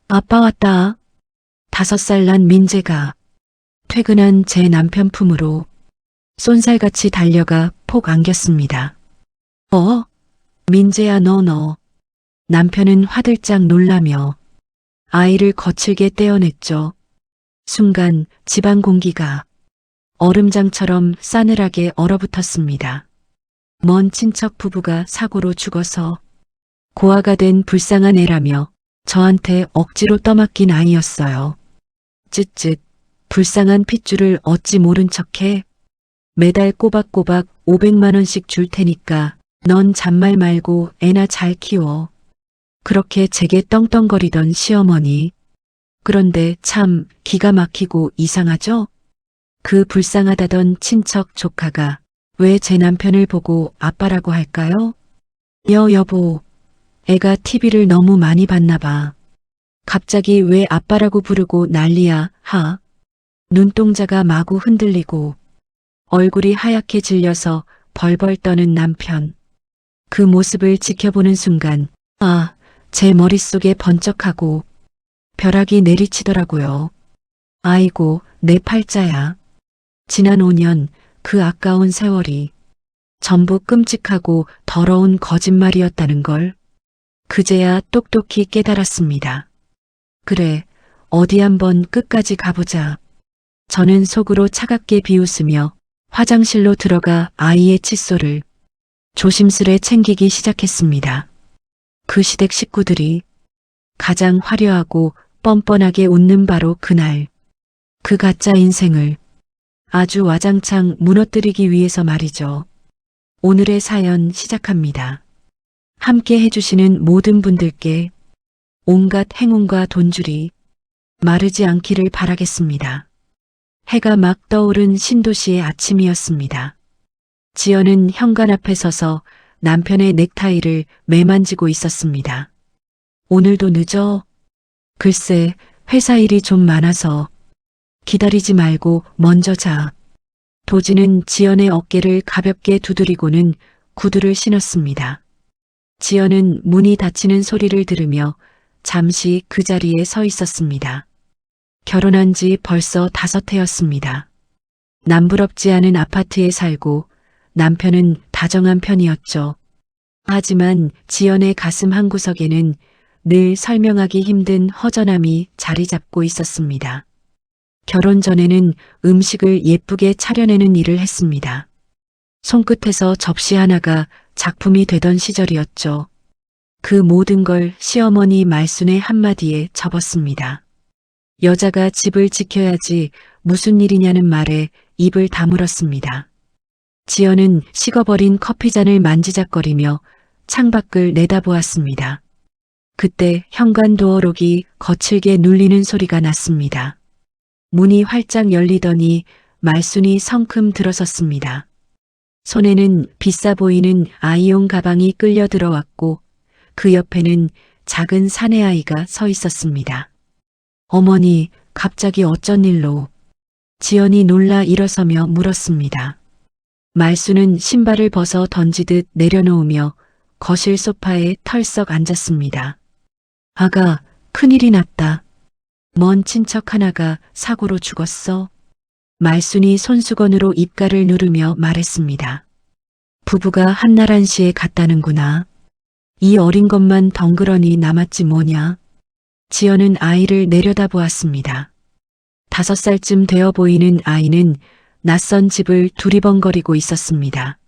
아빠 왔다. 5살 난 민재가 퇴근한 제 남편 품으로 쏜살같이 달려가 폭 안겼습니다. 민재야 너. 남편은 화들짝 놀라며 아이를 거칠게 떼어냈죠. 순간 집안 공기가 얼음장처럼 싸늘하게 얼어붙었습니다. 먼 친척 부부가 사고로 죽어서 고아가 된 불쌍한 애라며 저한테 억지로 떠맡긴 아이였어요. 쯧쯧, 불쌍한 핏줄을 어찌 모른 척해. 매달 꼬박꼬박 500만 원씩 줄 테니까 넌 잔말 말고 애나 잘 키워. 그렇게 제게 떵떵거리던 시어머니. 그런데 참 기가 막히고 이상하죠? 그 불쌍하다던 친척 조카가 왜 제 남편을 보고 아빠라고 할까요? 여보, 애가 TV를 너무 많이 봤나 봐. 갑자기 왜 아빠라고 부르고 난리야, 눈동자가 마구 흔들리고 얼굴이 하얗게 질려서 벌벌 떠는 남편. 그 모습을 지켜보는 순간, 제 머릿속에 번쩍하고 벼락이 내리치더라고요. 아이고, 내 팔자야. 지난 5년, 그 아까운 세월이 전부 끔찍하고 더러운 거짓말이었다는 걸 그제야 똑똑히 깨달았습니다. 그래, 어디 한번 끝까지 가보자. 저는 속으로 차갑게 비웃으며 화장실로 들어가 아이의 칫솔을 조심스레 챙기기 시작했습니다. 그 시댁 식구들이 가장 화려하고 뻔뻔하게 웃는 바로 그날, 그 가짜 인생을 아주 와장창 무너뜨리기 위해서 말이죠. 오늘의 사연 시작합니다. 함께 해주시는 모든 분들께 온갖 행운과 돈줄이 마르지 않기를 바라겠습니다. 해가 막 떠오른 신도시의 아침이었습니다. 지연은 현관 앞에 서서 남편의 넥타이를 매만지고 있었습니다. 오늘도 늦어? 글쎄, 회사 일이 좀 많아서. 기다리지 말고 먼저 자. 도지는 지연의 어깨를 가볍게 두드리고는 구두를 신었습니다. 지연은 문이 닫히는 소리를 들으며 잠시 그 자리에 서 있었습니다. 결혼한 지 벌써 5해였습니다. 남부럽지 않은 아파트에 살고 남편은 다정한 편이었죠. 하지만 지연의 가슴 한구석에는 늘 설명하기 힘든 허전함이 자리 잡고 있었습니다. 결혼 전에는 음식을 예쁘게 차려내는 일을 했습니다. 손끝에서 접시 하나가 작품이 되던 시절이었죠. 그 모든 걸 시어머니 말순의 한마디에 접었습니다. 여자가 집을 지켜야지 무슨 일이냐는 말에 입을 다물었습니다. 지연은 식어버린 커피잔을 만지작거리며 창밖을 내다보았습니다. 그때 현관 도어록이 거칠게 눌리는 소리가 났습니다. 문이 활짝 열리더니 말순이 성큼 들어섰습니다. 손에는 비싸 보이는 아이용 가방이 끌려 들어왔고 그 옆에는 작은 사내아이가 서 있었습니다. 어머니, 갑자기 어쩐 일로? 지연이 놀라 일어서며 물었습니다. 말순은 신발을 벗어 던지듯 내려놓으며 거실 소파에 털썩 앉았습니다. 아가, 큰일이 났다. 먼 친척 하나가 사고로 죽었어. 말순이 손수건으로 입가를 누르며 말했습니다. 부부가 한나란시에 갔다는구나. 이 어린 것만 덩그러니 남았지 뭐냐. 지연은 아이를 내려다보았습니다. 5살쯤 되어 보이는 아이는 낯선 집을 두리번거리고 있었습니다.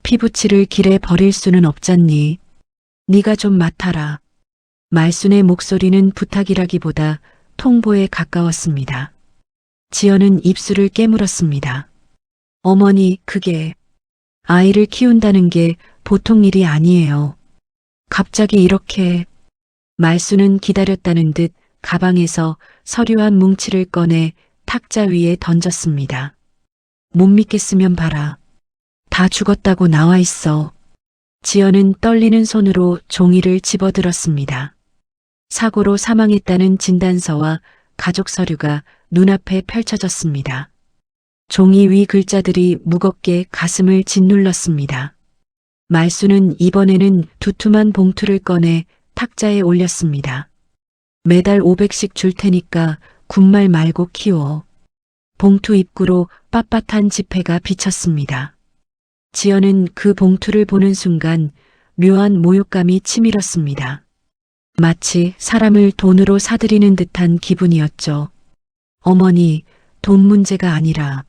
피부치를 길에 버릴 수는 없잖니. 네가 좀 맡아라. 말순의 목소리는 부탁이라기보다 통보에 가까웠습니다. 지연은 입술을 깨물었습니다. 어머니, 그게 아이를 키운다는 게 보통 일이 아니에요. 갑자기 이렇게. 말순은 기다렸다는 듯 가방에서 서류 한 뭉치를 꺼내 탁자 위에 던졌습니다. 못 믿겠으면 봐라. 다 죽었다고 나와 있어. 지연은 떨리는 손으로 종이를 집어들었습니다. 사고로 사망했다는 진단서와 가족 서류가 눈앞에 펼쳐졌습니다. 종이 위 글자들이 무겁게 가슴을 짓눌렀습니다. 말순은 이번에는 두툼한 봉투를 꺼내 탁자에 올렸습니다. 매달 500씩 줄 테니까 군말 말고 키워. 봉투 입구로 빳빳한 지폐가 비쳤습니다. 지연은 그 봉투를 보는 순간 묘한 모욕감이 치밀었습니다. 마치 사람을 돈으로 사들이는 듯한 기분이었죠. 어머니, 돈 문제가 아니라.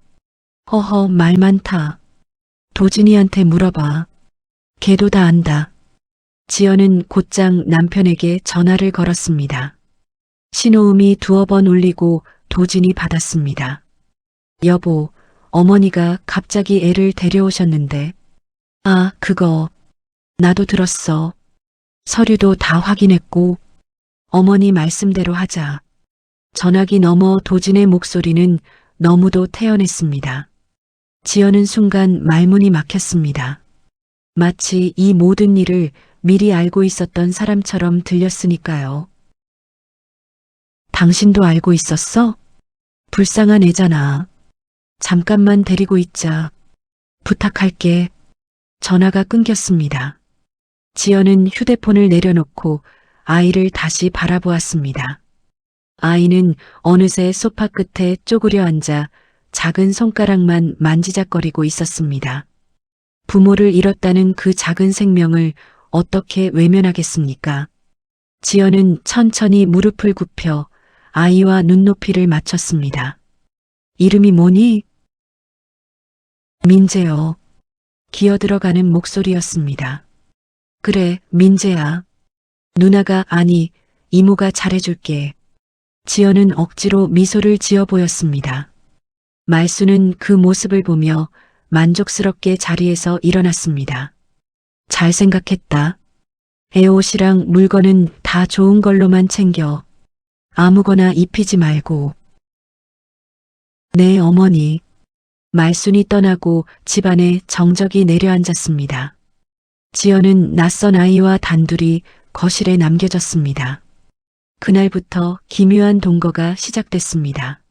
허허, 말 많다. 도진이한테 물어봐. 걔도 다 안다. 지연은 곧장 남편에게 전화를 걸었습니다. 신호음이 두어 번 울리고 도진이 받았습니다. 여보, 어머니가 갑자기 애를 데려오셨는데. 아, 그거. 나도 들었어. 서류도 다 확인했고. 어머니 말씀대로 하자. 전화기 너머 도진의 목소리는 너무도 태연했습니다. 지연은 순간 말문이 막혔습니다. 마치 이 모든 일을 미리 알고 있었던 사람처럼 들렸으니까요. 당신도 알고 있었어? 불쌍한 애잖아. 잠깐만 데리고 있자. 부탁할게. 전화가 끊겼습니다. 지연은 휴대폰을 내려놓고 아이를 다시 바라보았습니다. 아이는 어느새 소파 끝에 쪼그려 앉아 작은 손가락만 만지작거리고 있었습니다. 부모를 잃었다는 그 작은 생명을 어떻게 외면하겠습니까? 지연은 천천히 무릎을 굽혀 아이와 눈높이를 맞췄습니다. 이름이 뭐니? 민재요. 기어들어가는 목소리였습니다. 그래, 민재야. 누나가 아니, 이모가 잘해줄게. 지연은 억지로 미소를 지어 보였습니다. 말수는 그 모습을 보며 만족스럽게 자리에서 일어났습니다. 잘 생각했다. 애 옷이랑 물건은 다 좋은 걸로만 챙겨. 아무거나 입히지 말고. 네, 어머니. 말순이 떠나고 집안에 정적이 내려앉았습니다. 지연은 낯선 아이와 단둘이 거실에 남겨졌습니다. 그날부터 기묘한 동거가 시작됐습니다.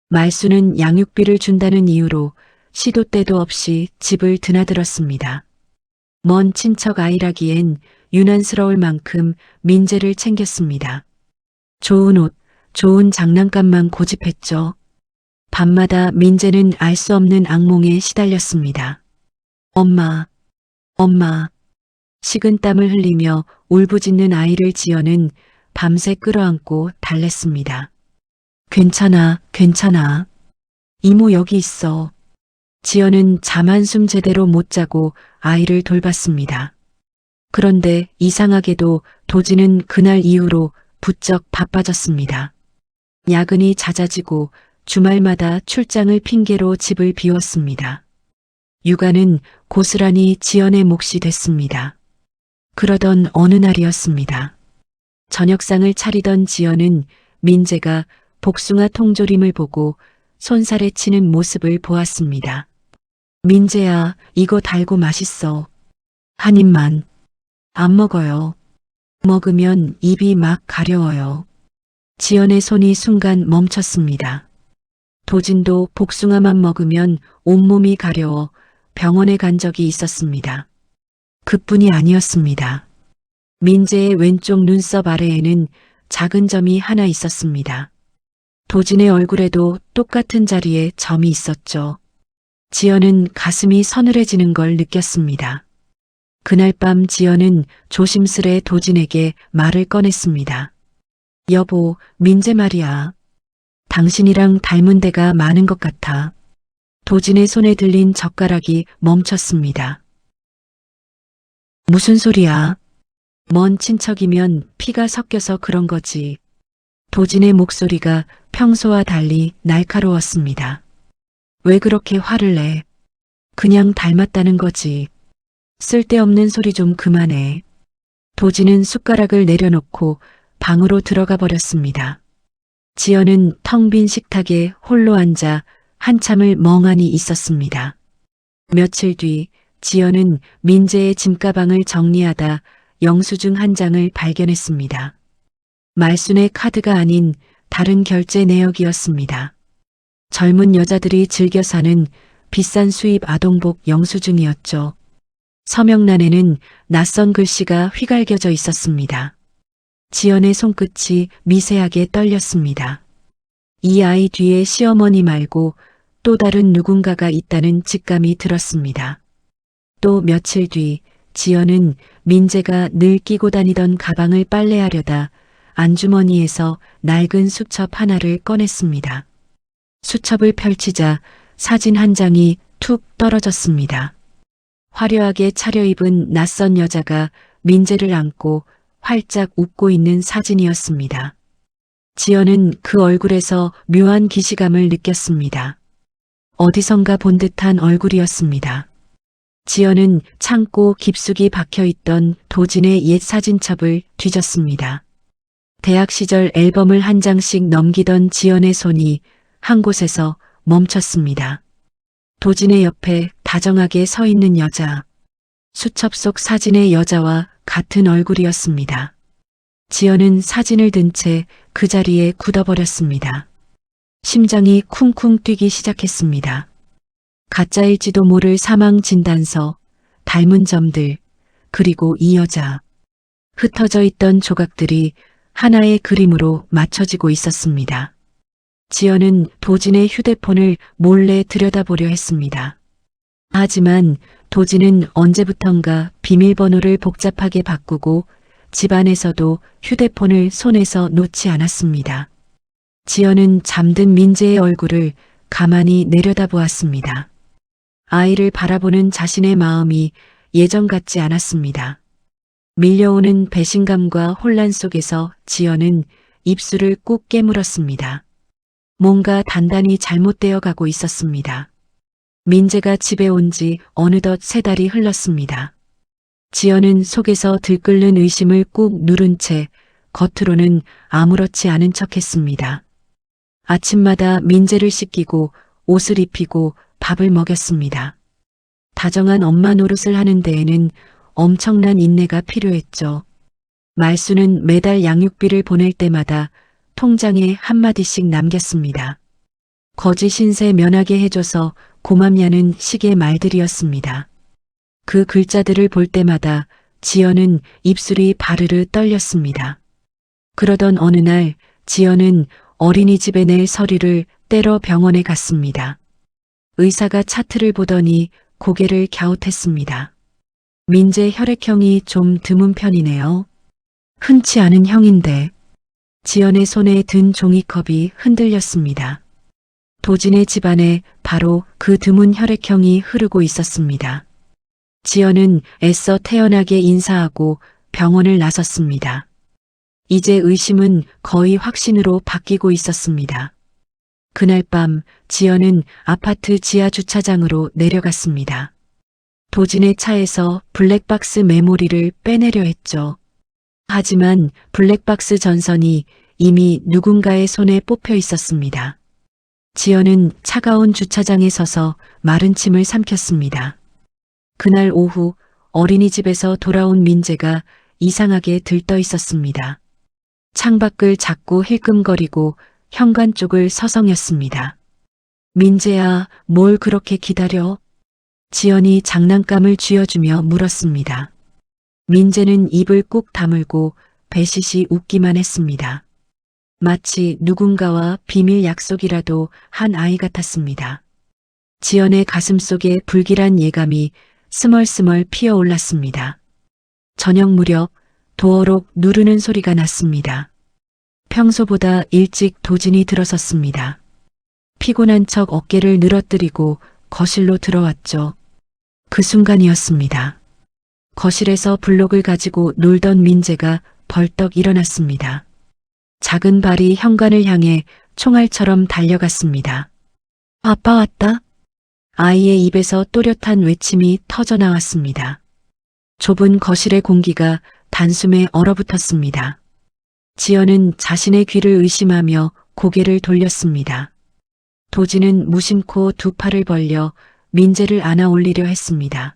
말수는 양육비를 준다는 이유로 시도 때도 없이 집을 드나들었습니다. 먼 친척 아이라기엔 유난스러울 만큼 민재를 챙겼습니다. 좋은 옷, 좋은 장난감만 고집했죠. 밤마다 민재는 알 수 없는 악몽에 시달렸습니다. 엄마, 엄마. 식은땀을 흘리며 울부짖는 아이를 지연은 밤새 끌어안고 달랬습니다. 괜찮아, 괜찮아. 이모 여기 있어. 지연은 잠 한숨 제대로 못 자고 아이를 돌봤습니다. 그런데 이상하게도 도진은 그날 이후로 부쩍 바빠졌습니다. 야근이 잦아지고 주말마다 출장을 핑계로 집을 비웠습니다. 육아는 고스란히 지연의 몫이 됐습니다. 그러던 어느 날이었습니다. 저녁상을 차리던 지연은 민재가 복숭아 통조림을 보고 손살에 치는 모습을 보았습니다. 민재야, 이거 달고 맛있어. 한 입만. 안 먹어요. 먹으면 입이 막 가려워요. 지연의 손이 순간 멈췄습니다. 도진도 복숭아만 먹으면 온몸이 가려워 병원에 간 적이 있었습니다. 그뿐이 아니었습니다. 민재의 왼쪽 눈썹 아래에는 작은 점이 하나 있었습니다. 도진의 얼굴에도 똑같은 자리에 점이 있었죠. 지연은 가슴이 서늘해지는 걸 느꼈습니다. 그날 밤 지연은 조심스레 도진에게 말을 꺼냈습니다. 여보, 민재 말이야. 당신이랑 닮은 데가 많은 것 같아. 도진의 손에 들린 젓가락이 멈췄습니다. 무슨 소리야? 먼 친척이면 피가 섞여서 그런 거지. 도진의 목소리가 평소와 달리 날카로웠습니다. 왜 그렇게 화를 내? 그냥 닮았다는 거지. 쓸데없는 소리 좀 그만해. 도진은 숟가락을 내려놓고 방으로 들어가 버렸습니다. 지연은 텅 빈 식탁에 홀로 앉아 한참을 멍하니 있었습니다. 며칠 뒤 지연은 민재의 짐가방을 정리하다 영수증 한 장을 발견했습니다. 말순의 카드가 아닌 다른 결제 내역이었습니다. 젊은 여자들이 즐겨 사는 비싼 수입 아동복 영수증이었죠. 서명란에는 낯선 글씨가 휘갈겨져 있었습니다. 지연의 손끝이 미세하게 떨렸습니다. 이 아이 뒤에 시어머니 말고 또 다른 누군가가 있다는 직감이 들었습니다. 또 며칠 뒤 지연은 민재가 늘 끼고 다니던 가방을 빨래하려다 안주머니에서 낡은 수첩 하나를 꺼냈습니다. 수첩을 펼치자 사진 한 장이 툭 떨어졌습니다. 화려하게 차려입은 낯선 여자가 민재를 안고 활짝 웃고 있는 사진이었습니다. 지연은 그 얼굴에서 묘한 기시감을 느꼈습니다. 어디선가 본 듯한 얼굴이었습니다. 지연은 창고 깊숙이 박혀있던 도진의 옛 사진첩을 뒤졌습니다. 대학 시절 앨범을 한 장씩 넘기던 지연의 손이 한 곳에서 멈췄습니다. 도진의 옆에 다정하게 서 있는 여자. 수첩 속 사진의 여자와 같은 얼굴이었습니다. 지연은 사진을 든 채 그 자리에 굳어버렸습니다. 심장이 쿵쿵 뛰기 시작했습니다. 가짜일지도 모를 사망 진단서, 닮은 점들, 그리고 이 여자. 흩어져 있던 조각들이 하나의 그림으로 맞춰지고 있었습니다. 지연은 도진의 휴대폰을 몰래 들여다보려 했습니다. 하지만 도진은 언제부턴가 비밀번호를 복잡하게 바꾸고 집안에서도 휴대폰을 손에서 놓지 않았습니다. 지연은 잠든 민재의 얼굴을 가만히 내려다보았습니다. 아이를 바라보는 자신의 마음이 예전 같지 않았습니다. 밀려오는 배신감과 혼란 속에서 지연은 입술을 꾹 깨물었습니다. 뭔가 단단히 잘못되어 가고 있었습니다. 민재가 집에 온 지 어느덧 3달이 흘렀습니다. 지연은 속에서 들끓는 의심을 꾹 누른 채 겉으로는 아무렇지 않은 척했습니다. 아침마다 민재를 씻기고 옷을 입히고 밥을 먹였습니다. 다정한 엄마 노릇을 하는 데에는 엄청난 인내가 필요했죠. 말수는 매달 양육비를 보낼 때마다 통장에 한마디씩 남겼습니다. 거지 신세 면하게 해줘서 고맙냐는 식의 말들이었습니다. 그 글자들을 볼 때마다 지연은 입술이 바르르 떨렸습니다. 그러던 어느 날 지연은 어린이집에 낼 서류를 떼러 병원에 갔습니다. 의사가 차트를 보더니 고개를 갸웃했습니다. 민재 혈액형이 좀 드문 편이네요. 흔치 않은 형인데. 지연의 손에 든 종이컵이 흔들렸습니다. 도진의 집안에 바로 그 드문 혈액형이 흐르고 있었습니다. 지연은 애써 태연하게 인사하고 병원을 나섰습니다. 이제 의심은 거의 확신으로 바뀌고 있었습니다. 그날 밤 지연은 아파트 지하 주차장으로 내려갔습니다. 도진의 차에서 블랙박스 메모리를 빼내려 했죠. 하지만 블랙박스 전선이 이미 누군가의 손에 뽑혀 있었습니다. 지연은 차가운 주차장에 서서 마른 침을 삼켰습니다. 그날 오후 어린이집에서 돌아온 민재가 이상하게 들떠 있었습니다. 창밖을 자꾸 힐끔거리고 현관 쪽을 서성였습니다. 민재야, 뭘 그렇게 기다려? 지연이 장난감을 쥐어주며 물었습니다. 민재는 입을 꾹 다물고 배시시 웃기만 했습니다. 마치 누군가와 비밀 약속이라도 한 아이 같았습니다. 지연의 가슴속에 불길한 예감이 스멀스멀 피어올랐습니다. 저녁 무렵 도어록 누르는 소리가 났습니다. 평소보다 일찍 도진이 들어섰습니다. 피곤한 척 어깨를 늘어뜨리고 거실로 들어왔죠. 그 순간이었습니다. 거실에서 블록을 가지고 놀던 민재가 벌떡 일어났습니다. 작은 발이 현관을 향해 총알처럼 달려갔습니다. 아빠 왔다. 아이의 입에서 또렷한 외침이 터져나왔습니다. 좁은 거실의 공기가 단숨에 얼어붙었습니다. 지연은 자신의 귀를 의심하며 고개를 돌렸습니다. 도진은 무심코 두 팔을 벌려 민재를 안아 올리려 했습니다.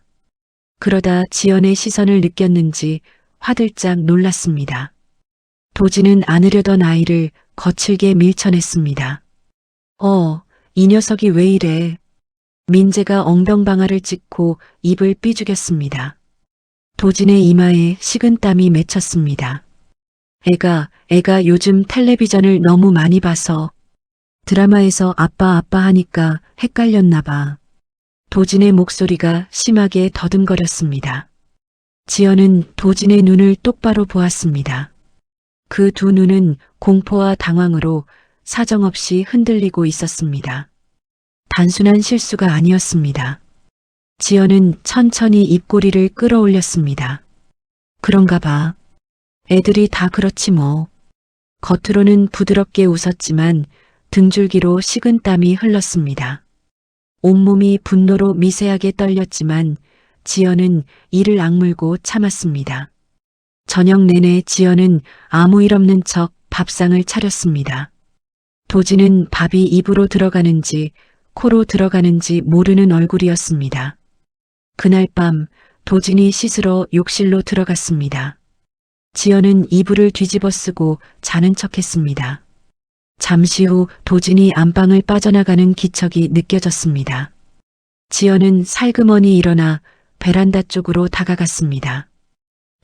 그러다 지연의 시선을 느꼈는지 화들짝 놀랐습니다. 도진은 안으려던 아이를 거칠게 밀쳐냈습니다. 이 녀석이 왜 이래? 민재가 엉덩방아를 찍고 입을 삐죽였습니다. 도진의 이마에 식은땀이 맺혔습니다. 애가 요즘 텔레비전을 너무 많이 봐서 드라마에서 아빠 하니까 헷갈렸나 봐. 도진의 목소리가 심하게 더듬거렸습니다. 지연은 도진의 눈을 똑바로 보았습니다. 그 두 눈은 공포와 당황으로 사정없이 흔들리고 있었습니다. 단순한 실수가 아니었습니다. 지연은 천천히 입꼬리를 끌어올렸습니다. 그런가 봐. 애들이 다 그렇지 뭐. 겉으로는 부드럽게 웃었지만 등줄기로 식은땀이 흘렀습니다. 온몸이 분노로 미세하게 떨렸지만 지연은 이를 악물고 참았습니다. 저녁 내내 지연은 아무 일 없는 척 밥상을 차렸습니다. 도진은 밥이 입으로 들어가는지 코로 들어가는지 모르는 얼굴이었습니다. 그날 밤 도진이 씻으러 욕실로 들어갔습니다. 지연은 이불을 뒤집어 쓰고 자는 척했습니다. 잠시 후 도진이 안방을 빠져나가는 기척이 느껴졌습니다. 지연은 살그머니 일어나 베란다 쪽으로 다가갔습니다.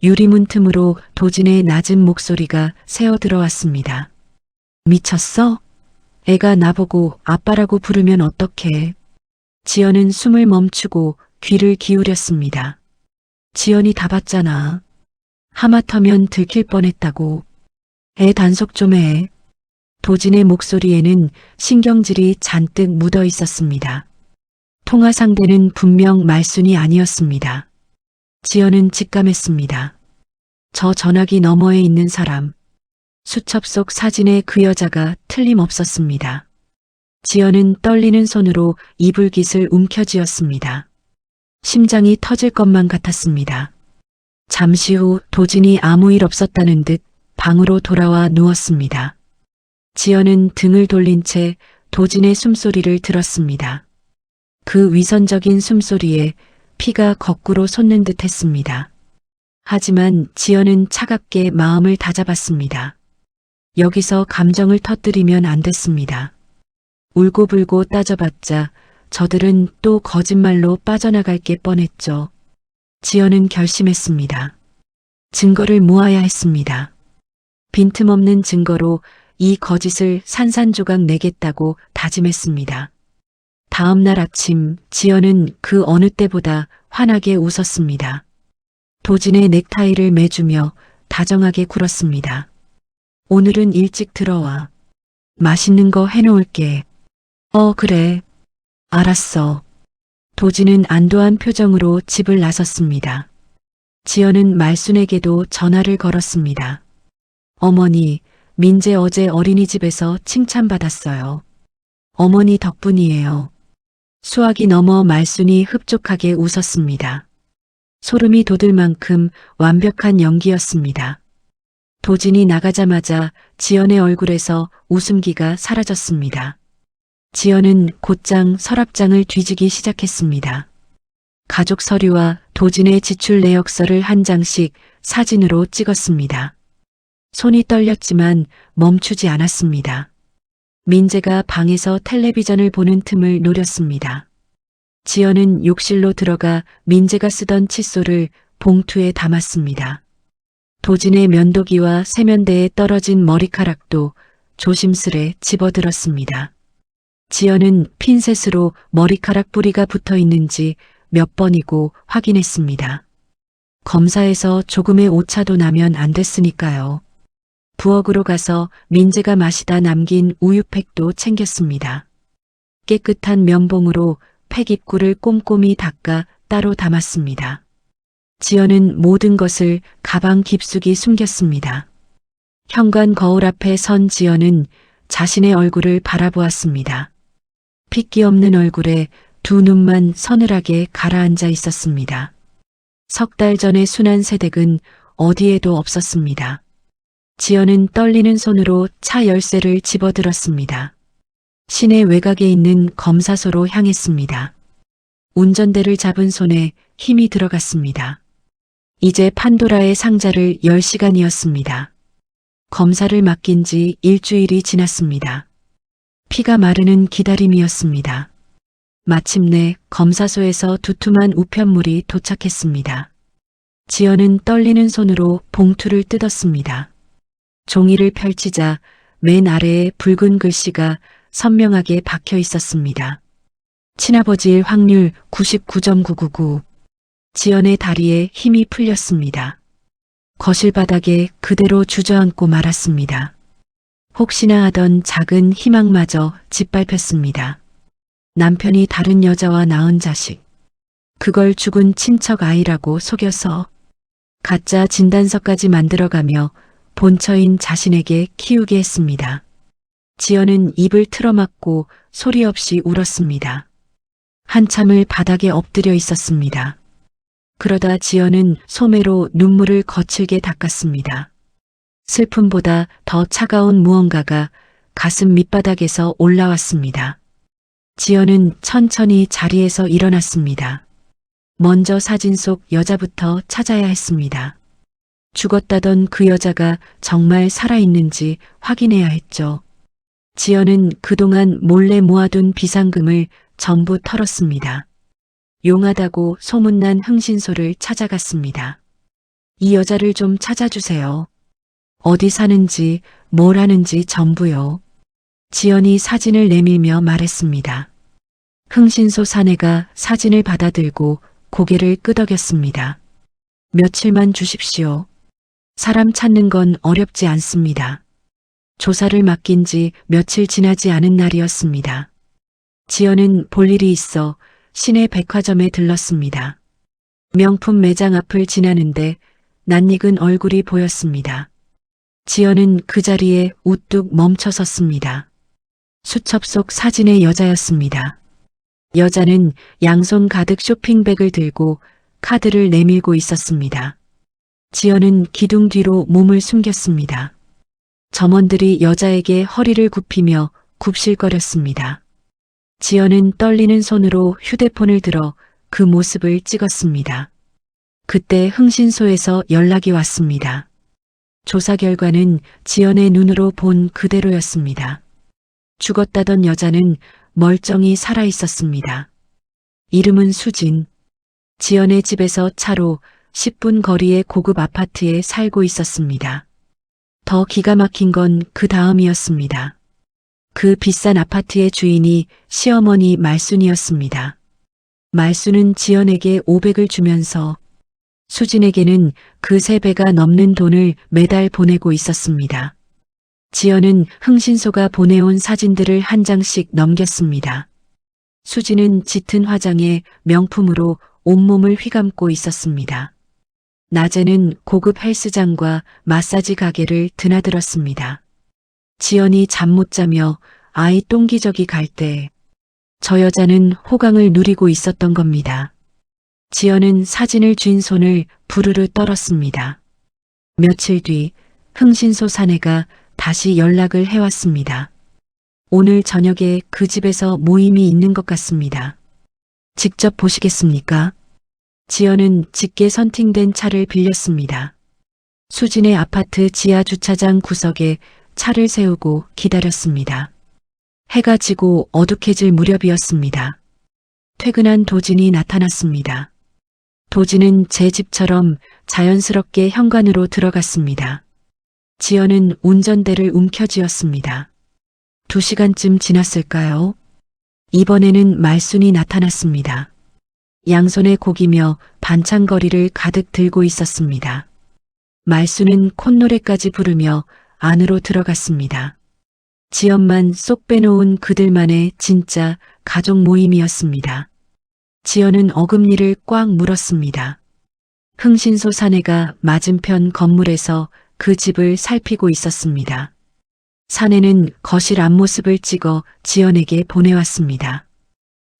유리문 틈으로 도진의 낮은 목소리가 새어 들어왔습니다. 미쳤어? 애가 나보고 아빠라고 부르면 어떡해? 지연은 숨을 멈추고 귀를 기울였습니다. 지연이 다 봤잖아. 하마터면 들킬 뻔했다고. 애 단속 좀 해. 도진의 목소리에는 신경질이 잔뜩 묻어 있었습니다. 통화 상대는 분명 말순이 아니었습니다. 지연은 직감했습니다. 저 전화기 너머에 있는 사람. 수첩 속 사진의 그 여자가 틀림없었습니다. 지연은 떨리는 손으로 이불깃을 움켜쥐었습니다. 심장이 터질 것만 같았습니다. 잠시 후 도진이 아무 일 없었다는 듯 방으로 돌아와 누웠습니다. 지연은 등을 돌린 채 도진의 숨소리를 들었습니다. 그 위선적인 숨소리에 피가 거꾸로 솟는 듯 했습니다. 하지만 지연은 차갑게 마음을 다잡았습니다. 여기서 감정을 터뜨리면 안 됐습니다. 울고불고 따져봤자 저들은 또 거짓말로 빠져나갈 게 뻔했죠. 지연은 결심했습니다. 증거를 모아야 했습니다. 빈틈없는 증거로 이 거짓을 산산조각 내겠다고 다짐했습니다. 다음 날 아침 지연은 그 어느 때보다 환하게 웃었습니다. 도진의 넥타이를 매주며 다정하게 굴었습니다. 오늘은 일찍 들어와. 맛있는 거 해놓을게. 그래. 알았어. 도진은 안도한 표정으로 집을 나섰습니다. 지연은 말순에게도 전화를 걸었습니다. 어머니, 민재 어제 어린이집에서 칭찬받았어요. 어머니 덕분이에요. 수학이 넘어 말순이 흡족하게 웃었습니다. 소름이 돋을 만큼 완벽한 연기였습니다. 도진이 나가자마자 지연의 얼굴에서 웃음기가 사라졌습니다. 지연은 곧장 서랍장을 뒤지기 시작했습니다. 가족 서류와 도진의 지출 내역서를 한 장씩 사진으로 찍었습니다. 손이 떨렸지만 멈추지 않았습니다. 민재가 방에서 텔레비전을 보는 틈을 노렸습니다. 지연은 욕실로 들어가 민재가 쓰던 칫솔을 봉투에 담았습니다. 도진의 면도기와 세면대에 떨어진 머리카락도 조심스레 집어들었습니다. 지연은 핀셋으로 머리카락 뿌리가 붙어 있는지 몇 번이고 확인했습니다. 검사에서 조금의 오차도 나면 안 됐으니까요. 부엌으로 가서 민재가 마시다 남긴 우유팩도 챙겼습니다. 깨끗한 면봉으로 팩 입구를 꼼꼼히 닦아 따로 담았습니다. 지연은 모든 것을 가방 깊숙이 숨겼습니다. 현관 거울 앞에 선 지연은 자신의 얼굴을 바라보았습니다. 핏기 없는 얼굴에 두 눈만 서늘하게 가라앉아 있었습니다. 석 달 전의 순한 새댁은 어디에도 없었습니다. 지연은 떨리는 손으로 차 열쇠를 집어들었습니다. 시내 외곽에 있는 검사소로 향했습니다. 운전대를 잡은 손에 힘이 들어갔습니다. 이제 판도라의 상자를 열 시간이었습니다. 검사를 맡긴 지 일주일이 지났습니다. 피가 마르는 기다림이었습니다. 마침내 검사소에서 두툼한 우편물이 도착했습니다. 지연은 떨리는 손으로 봉투를 뜯었습니다. 종이를 펼치자 맨 아래에 붉은 글씨가 선명하게 박혀 있었습니다. 친아버지일 확률 99.999. 지연의 다리에 힘이 풀렸습니다. 거실 바닥에 그대로 주저앉고 말았습니다. 혹시나 하던 작은 희망마저 짓밟혔습니다. 남편이 다른 여자와 낳은 자식. 그걸 죽은 친척 아이라고 속여서 가짜 진단서까지 만들어가며 본처인 자신에게 키우게 했습니다. 지연은 입을 틀어막고 소리 없이 울었습니다. 한참을 바닥에 엎드려 있었습니다. 그러다 지연은 소매로 눈물을 거칠게 닦았습니다. 슬픔보다 더 차가운 무언가가 가슴 밑바닥에서 올라왔습니다. 지연은 천천히 자리에서 일어났습니다. 먼저 사진 속 여자부터 찾아야 했습니다. 죽었다던 그 여자가 정말 살아있는지 확인해야 했죠. 지연은 그동안 몰래 모아둔 비상금을 전부 털었습니다. 용하다고 소문난 흥신소를 찾아갔습니다. 이 여자를 좀 찾아주세요. 어디 사는지 뭘 하는지 전부요. 지연이 사진을 내밀며 말했습니다. 흥신소 사내가 사진을 받아들고 고개를 끄덕였습니다. 며칠만 주십시오. 사람 찾는 건 어렵지 않습니다. 조사를 맡긴 지 며칠 지나지 않은 날이었습니다. 지연은 볼 일이 있어 시내 백화점에 들렀습니다. 명품 매장 앞을 지나는데 낯익은 얼굴이 보였습니다. 지연은 그 자리에 우뚝 멈춰 섰습니다. 수첩 속 사진의 여자였습니다. 여자는 양손 가득 쇼핑백을 들고 카드를 내밀고 있었습니다. 지연은 기둥 뒤로 몸을 숨겼습니다. 점원들이 여자에게 허리를 굽히며 굽실거렸습니다. 지연은 떨리는 손으로 휴대폰을 들어 그 모습을 찍었습니다. 그때 흥신소에서 연락이 왔습니다. 조사 결과는 지연의 눈으로 본 그대로였습니다. 죽었다던 여자는 멀쩡히 살아 있었습니다. 이름은 수진. 지연의 집에서 차로 10분 거리의 고급 아파트에 살고 있었습니다. 더 기가 막힌 건 그 다음이었습니다. 그 비싼 아파트의 주인이 시어머니 말순이었습니다. 말순은 지연에게 500을 주면서 수진에게는 그 3배가 넘는 돈을 매달 보내고 있었습니다. 지연은 흥신소가 보내온 사진들을 한 장씩 넘겼습니다. 수진은 짙은 화장에 명품으로 온몸을 휘감고 있었습니다. 낮에는 고급 헬스장과 마사지 가게를 드나들었습니다. 지연이 잠 못 자며 아이 똥기저귀 갈 때 저 여자는 호강을 누리고 있었던 겁니다. 지연은 사진을 쥔 손을 부르르 떨었습니다. 며칠 뒤 흥신소 사내가 다시 연락을 해왔습니다. 오늘 저녁에 그 집에서 모임이 있는 것 같습니다. 직접 보시겠습니까? 지연은 짙게 선팅된 차를 빌렸습니다. 수진의 아파트 지하 주차장 구석에 차를 세우고 기다렸습니다. 해가 지고 어둑해질 무렵이었습니다. 퇴근한 도진이 나타났습니다. 도진은 제 집처럼 자연스럽게 현관으로 들어갔습니다. 지연은 운전대를 움켜쥐었습니다. 2시간쯤 지났을까요? 이번에는 말순이 나타났습니다. 양손에 고기며 반찬거리를 가득 들고 있었습니다. 말순은 콧노래까지 부르며 안으로 들어갔습니다. 지연만 쏙 빼놓은 그들만의 진짜 가족 모임이었습니다. 지연은 어금니를 꽉 물었습니다. 흥신소 사내가 맞은편 건물에서 그 집을 살피고 있었습니다. 사내는 거실 앞모습을 찍어 지연에게 보내왔습니다.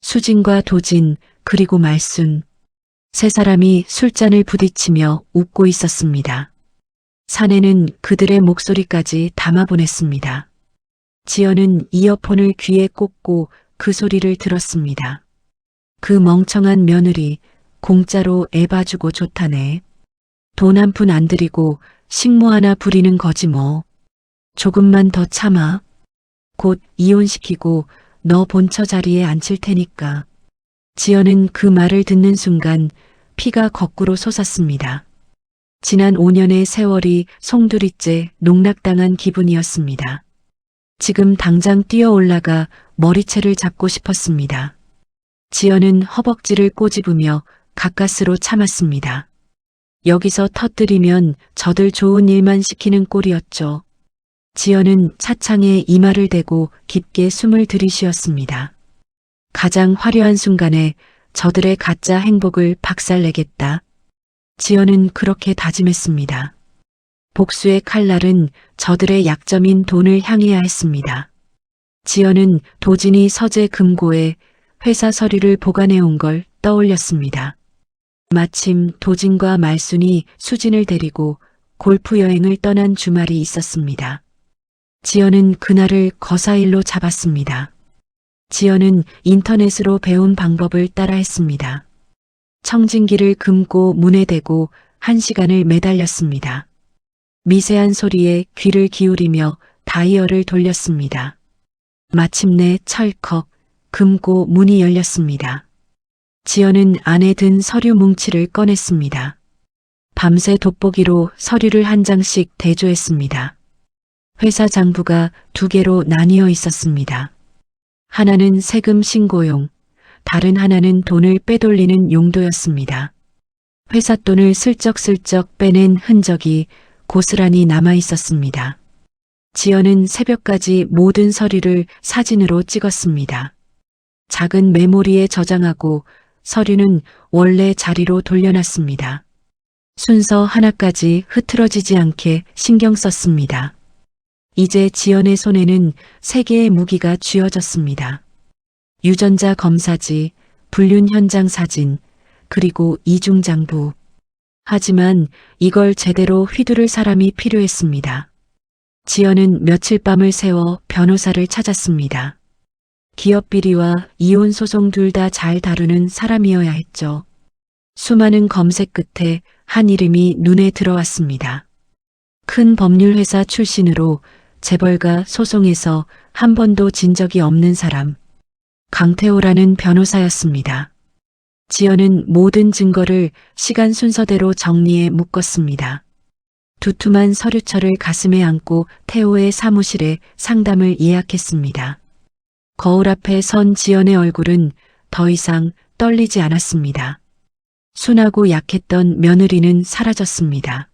수진과 도진 그리고 말순 3사람이 술잔을 부딪히며 웃고 있었습니다. 사내는 그들의 목소리까지 담아보냈습니다. 지연은 이어폰을 귀에 꽂고 그 소리를 들었습니다. 그 멍청한 며느리 공짜로 애 봐주고 좋다네. 돈 한 푼 안 들이고 식모 하나 부리는 거지 뭐. 조금만 더 참아. 곧 이혼시키고 너 본처 자리에 앉힐 테니까. 지연은 그 말을 듣는 순간 피가 거꾸로 솟았습니다. 지난 5년의 세월이 송두리째 농락당한 기분이었습니다. 지금 당장 뛰어 올라가 머리채를 잡고 싶었습니다. 지연은 허벅지를 꼬집으며 가까스로 참았습니다. 여기서 터뜨리면 저들 좋은 일만 시키는 꼴이었죠. 지연은 차창에 이마를 대고 깊게 숨을 들이쉬었습니다. 가장 화려한 순간에 저들의 가짜 행복을 박살내겠다. 지연은 그렇게 다짐했습니다. 복수의 칼날은 저들의 약점인 돈을 향해야 했습니다. 지연은 도진이 서재 금고에 회사 서류를 보관해 온 걸 떠올렸습니다. 마침 도진과 말순이 수진을 데리고 골프 여행을 떠난 주말이 있었습니다. 지연은 그날을 거사일로 잡았습니다. 지연은 인터넷으로 배운 방법을 따라했습니다. 청진기를 금고 문에 대고 1시간을 매달렸습니다. 미세한 소리에 귀를 기울이며 다이얼을 돌렸습니다. 마침내 철컥 금고 문이 열렸습니다. 지연은 안에 든 서류 뭉치를 꺼냈습니다. 밤새 돋보기로 서류를 한 장씩 대조했습니다. 회사 장부가 2개로 나뉘어 있었습니다. 하나는 세금 신고용, 다른 하나는 돈을 빼돌리는 용도였습니다. 회사 돈을 슬쩍슬쩍 빼낸 흔적이 고스란히 남아 있었습니다. 지연은 새벽까지 모든 서류를 사진으로 찍었습니다. 작은 메모리에 저장하고 서류는 원래 자리로 돌려놨습니다. 순서 하나까지 흐트러지지 않게 신경 썼습니다. 이제 지연의 손에는 3개의 무기가 쥐어졌습니다. 유전자 검사지, 불륜 현장 사진, 그리고 이중장부. 하지만 이걸 제대로 휘두를 사람이 필요했습니다. 지연은 며칠 밤을 새워 변호사를 찾았습니다. 기업 비리와 이혼 소송 둘 다 잘 다루는 사람이어야 했죠. 수많은 검색 끝에 한 이름이 눈에 들어왔습니다. 큰 법률회사 출신으로 재벌가 소송에서 한 번도 진 적이 없는 사람. 강태호라는 변호사였습니다. 지연은 모든 증거를 시간 순서대로 정리해 묶었습니다. 두툼한 서류철을 가슴에 안고 태호의 사무실에 상담을 예약했습니다. 거울 앞에 선 지연의 얼굴은 더 이상 떨리지 않았습니다. 순하고 약했던 며느리는 사라졌습니다.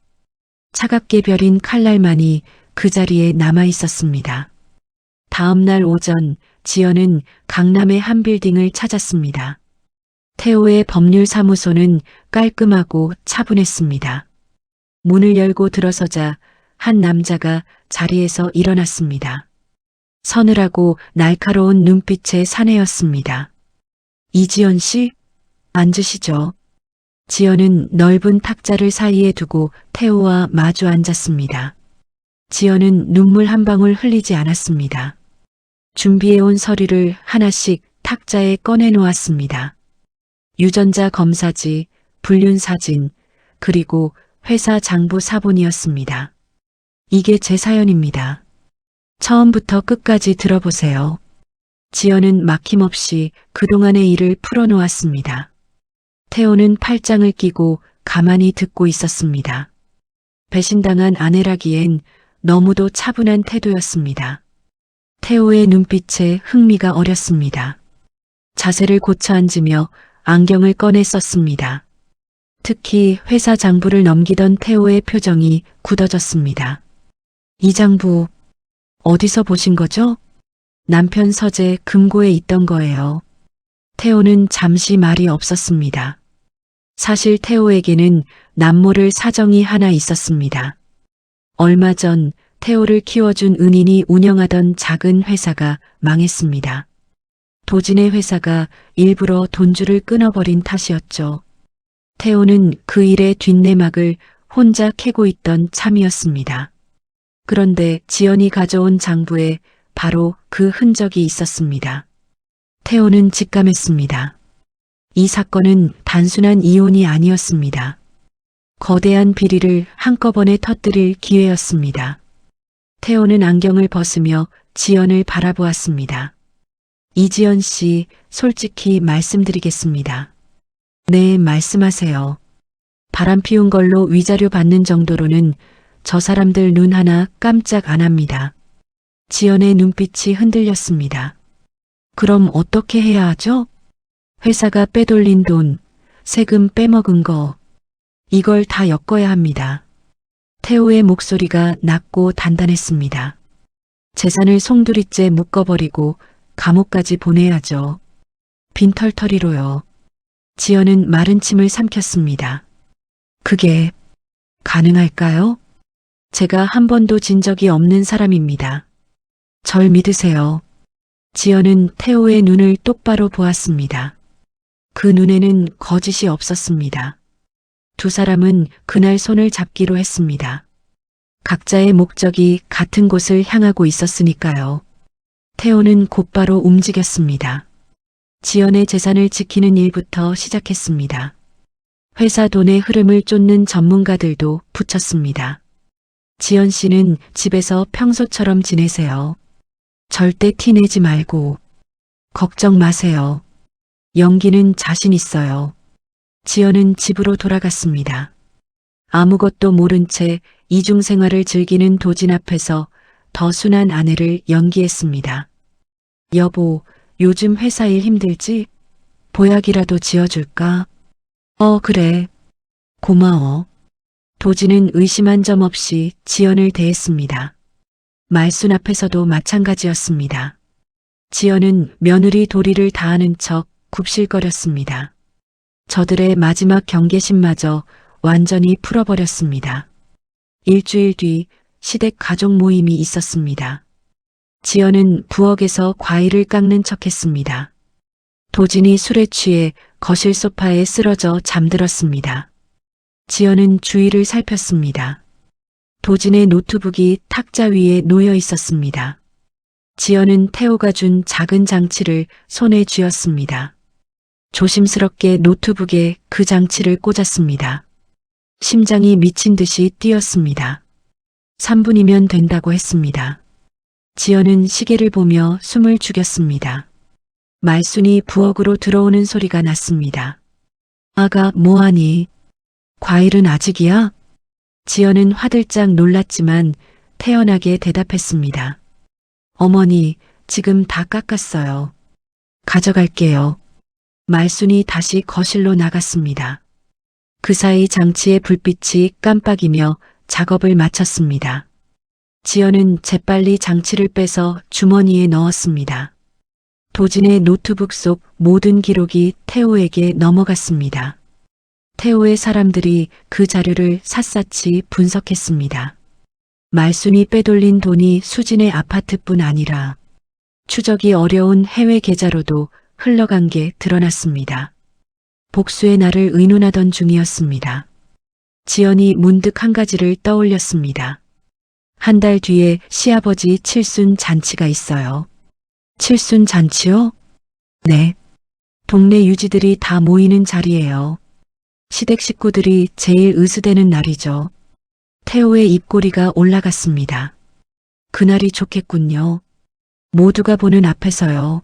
차갑게 벼린 칼날만이 그 자리에 남아 있었습니다. 다음 날 오전 지연은 강남의 한 빌딩을 찾았습니다. 태호의 법률사무소는 깔끔하고 차분했습니다. 문을 열고 들어서자 한 남자가 자리에서 일어났습니다. 서늘하고 날카로운 눈빛의 사내였습니다. 이지연 씨? 앉으시죠. 지연은 넓은 탁자를 사이에 두고 태호와 마주 앉았습니다. 지연은 눈물 한 방울 흘리지 않았습니다. 준비해온 서류를 하나씩 탁자에 꺼내놓았습니다. 유전자 검사지, 불륜 사진, 그리고 회사 장부 사본이었습니다. 이게 제 사연입니다. 처음부터 끝까지 들어보세요. 지연은 막힘없이 그동안의 일을 풀어놓았습니다. 태호는 팔짱을 끼고 가만히 듣고 있었습니다. 배신당한 아내라기엔 너무도 차분한 태도였습니다. 태호의 눈빛에 흥미가 어렸습니다. 자세를 고쳐 앉으며 안경을 꺼내 썼습니다. 특히 회사 장부를 넘기던 태호의 표정이 굳어졌습니다. 이 장부 어디서 보신 거죠? 남편 서재 금고에 있던 거예요. 태호는 잠시 말이 없었습니다. 사실 태호에게는 남모를 사정이 하나 있었습니다. 얼마 전 태호를 키워준 은인이 운영하던 작은 회사가 망했습니다. 도진의 회사가 일부러 돈줄을 끊어버린 탓이었죠. 태호는 그 일의 뒷내막을 혼자 캐고 있던 참이었습니다. 그런데 지연이 가져온 장부에 바로 그 흔적이 있었습니다. 태호는 직감했습니다. 이 사건은 단순한 이혼이 아니었습니다. 거대한 비리를 한꺼번에 터뜨릴 기회였습니다. 태호는 안경을 벗으며 지연을 바라보았습니다. 이지연 씨, 솔직히 말씀드리겠습니다. 네, 말씀하세요. 바람 피운 걸로 위자료 받는 정도로는 저 사람들 눈 하나 깜짝 안 합니다. 지연의 눈빛이 흔들렸습니다. 그럼 어떻게 해야 하죠? 회사가 빼돌린 돈, 세금 빼먹은 거, 이걸 다 엮어야 합니다. 태호의 목소리가 낮고 단단했습니다. 재산을 송두리째 묶어버리고 감옥까지 보내야죠. 빈털터리로요. 지연은 마른 침을 삼켰습니다. 그게 가능할까요? 제가 한 번도 진 적이 없는 사람입니다. 절 믿으세요. 지연은 태호의 눈을 똑바로 보았습니다. 그 눈에는 거짓이 없었습니다. 두 사람은 그날 손을 잡기로 했습니다. 각자의 목적이 같은 곳을 향하고 있었으니까요. 태호는 곧바로 움직였습니다. 지연의 재산을 지키는 일부터 시작했습니다. 회사 돈의 흐름을 쫓는 전문가들도 붙였습니다. 지연 씨는 집에서 평소처럼 지내세요. 절대 티내지 말고. 걱정 마세요. 연기는 자신 있어요. 지연은 집으로 돌아갔습니다. 아무것도 모른 채 이중생활을 즐기는 도진 앞에서 더 순한 아내를 연기했습니다. 여보, 요즘 회사 일 힘들지? 보약이라도 지어줄까? 그래. 고마워. 도진은 의심한 점 없이 지연을 대했습니다. 말순 앞에서도 마찬가지였습니다. 지연은 며느리 도리를 다하는 척 굽실거렸습니다. 저들의 마지막 경계심마저 완전히 풀어버렸습니다. 일주일 뒤 시댁 가족 모임이 있었습니다. 지연은 부엌에서 과일을 깎는 척했습니다. 도진이 술에 취해 거실 소파에 쓰러져 잠들었습니다. 지연은 주위를 살폈습니다. 도진의 노트북이 탁자 위에 놓여 있었습니다. 지연은 태호가 준 작은 장치를 손에 쥐었습니다. 조심스럽게 노트북에 그 장치를 꽂았습니다. 심장이 미친 듯이 뛰었습니다. 3분이면 된다고 했습니다. 지연은 시계를 보며 숨을 죽였습니다. 말순이 부엌으로 들어오는 소리가 났습니다. 아가, 뭐하니? 과일은 아직이야? 지연은 화들짝 놀랐지만 태연하게 대답했습니다. 어머니, 지금 다 깎았어요. 가져갈게요. 말순이 다시 거실로 나갔습니다. 그 사이 장치의 불빛이 깜빡이며 작업을 마쳤습니다. 지연은 재빨리 장치를 빼서 주머니에 넣었습니다. 도진의 노트북 속 모든 기록이 태호에게 넘어갔습니다. 태호의 사람들이 그 자료를 샅샅이 분석했습니다. 말순이 빼돌린 돈이 수진의 아파트뿐 아니라 추적이 어려운 해외 계좌로도 흘러간 게 드러났습니다. 복수의 날을 의논하던 중이었습니다. 지연이 문득 한 가지를 떠올렸습니다. 한 달 뒤에 시아버지 칠순 잔치가 있어요. 칠순 잔치요? 네. 동네 유지들이 다 모이는 자리예요. 시댁 식구들이 제일 으스대는 날이죠. 태호의 입꼬리가 올라갔습니다. 그날이 좋겠군요. 모두가 보는 앞에서요.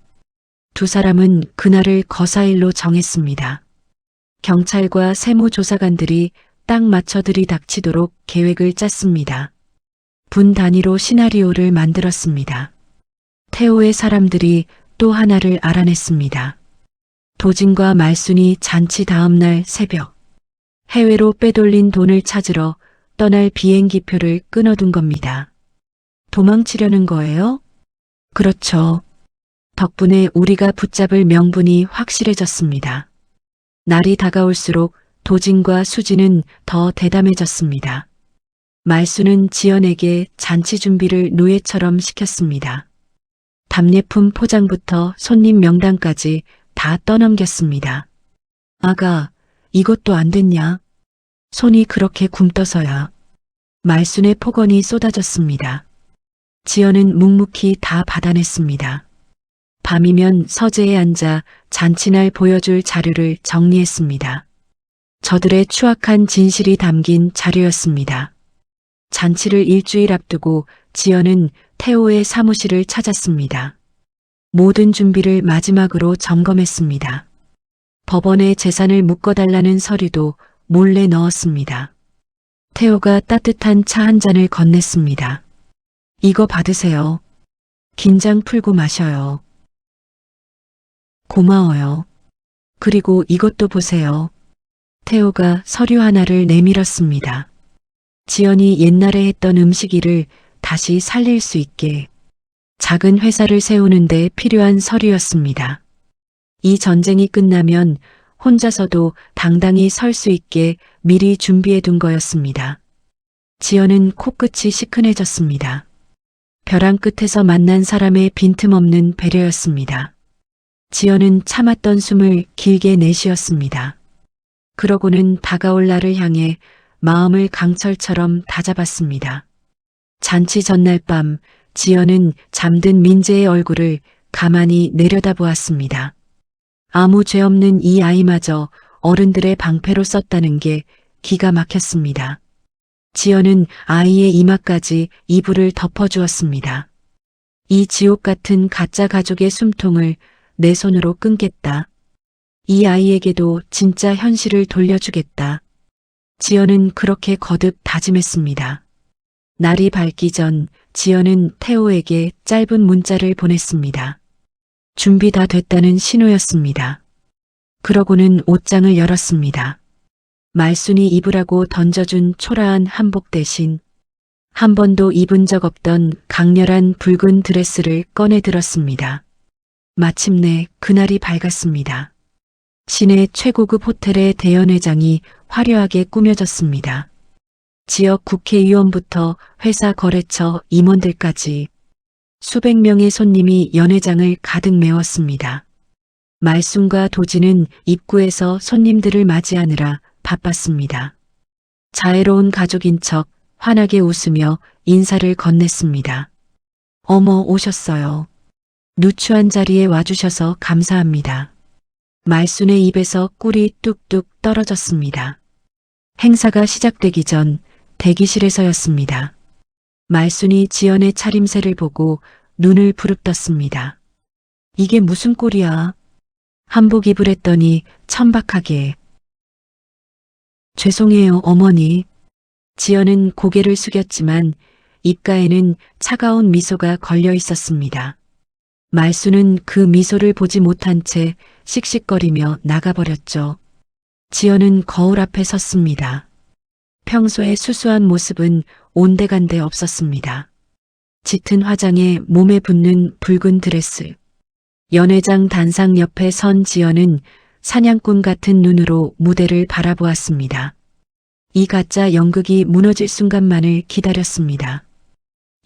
두 사람은 그날을 거사일로 정했습니다. 경찰과 세무조사관들이 딱 맞춰 들이닥치도록 계획을 짰습니다. 분 단위로 시나리오를 만들었습니다. 태호의 사람들이 또 하나를 알아냈습니다. 도진과 말순이 잔치 다음 날 새벽 해외로 빼돌린 돈을 찾으러 떠날 비행기표를 끊어둔 겁니다. 도망치려는 거예요? 그렇죠. 덕분에 우리가 붙잡을 명분이 확실해졌습니다. 날이 다가올수록 도진과 수진은 더 대담해졌습니다. 말순은 지연에게 잔치 준비를 노예처럼 시켰습니다. 답례품 포장부터 손님 명단까지 다 떠넘겼습니다. 아가, 이것도 안 됐냐? 손이 그렇게 굼떠서야. 말순의 폭언이 쏟아졌습니다. 지연은 묵묵히 다 받아냈습니다. 밤이면 서재에 앉아 잔치날 보여줄 자료를 정리했습니다. 저들의 추악한 진실이 담긴 자료였습니다. 잔치를 일주일 앞두고 지연은 태호의 사무실을 찾았습니다. 모든 준비를 마지막으로 점검했습니다. 법원에 재산을 묶어달라는 서류도 몰래 넣었습니다. 태호가 따뜻한 차 한 잔을 건넸습니다. 이거 받으세요. 긴장 풀고 마셔요. 고마워요. 그리고 이것도 보세요. 태호가 서류 하나를 내밀었습니다. 지연이 옛날에 했던 음식 일을 다시 살릴 수 있게 작은 회사를 세우는데 필요한 서류였습니다. 이 전쟁이 끝나면 혼자서도 당당히 설 수 있게 미리 준비해 둔 거였습니다. 지연은 코끝이 시큰해졌습니다. 벼랑 끝에서 만난 사람의 빈틈없는 배려였습니다. 지연은 참았던 숨을 길게 내쉬었습니다. 그러고는 다가올 날을 향해 마음을 강철처럼 다잡았습니다. 잔치 전날 밤 지연은 잠든 민재의 얼굴을 가만히 내려다보았습니다. 아무 죄 없는 이 아이마저 어른들의 방패로 썼다는 게 기가 막혔습니다. 지연은 아이의 이마까지 이불을 덮어주었습니다. 이 지옥 같은 가짜 가족의 숨통을 내 손으로 끊겠다. 이 아이에게도 진짜 현실을 돌려주겠다. 지연은 그렇게 거듭 다짐했습니다. 날이 밝기 전 지연은 태호에게 짧은 문자를 보냈습니다. 준비 다 됐다는 신호였습니다. 그러고는 옷장을 열었습니다. 말순이 입으라고 던져준 초라한 한복 대신 한 번도 입은 적 없던 강렬한 붉은 드레스를 꺼내 들었습니다. 마침내 그날이 밝았습니다. 시내 최고급 호텔의 대연회장이 화려하게 꾸며졌습니다. 지역 국회의원부터 회사 거래처 임원들까지 수백 명의 손님이 연회장을 가득 메웠습니다. 말순과 도진은 입구에서 손님들을 맞이하느라 바빴습니다. 자애로운 가족인 척 환하게 웃으며 인사를 건넸습니다. 어머, 오셨어요. 누추한 자리에 와주셔서 감사합니다. 말순의 입에서 꿀이 뚝뚝 떨어졌습니다. 행사가 시작되기 전 대기실에서였습니다. 말순이 지연의 차림새를 보고 눈을 부릅떴습니다. 이게 무슨 꼴이야? 한복 입으랬더니 천박하게. 죄송해요, 어머니. 지연은 고개를 숙였지만 입가에는 차가운 미소가 걸려 있었습니다. 말순은 그 미소를 보지 못한 채 씩씩거리며 나가버렸죠. 지연은 거울 앞에 섰습니다. 평소의 수수한 모습은 온데간데 없었습니다. 짙은 화장에 몸에 붙는 붉은 드레스. 연회장 단상 옆에 선 지연은 사냥꾼 같은 눈으로 무대를 바라보았습니다. 이 가짜 연극이 무너질 순간만을 기다렸습니다.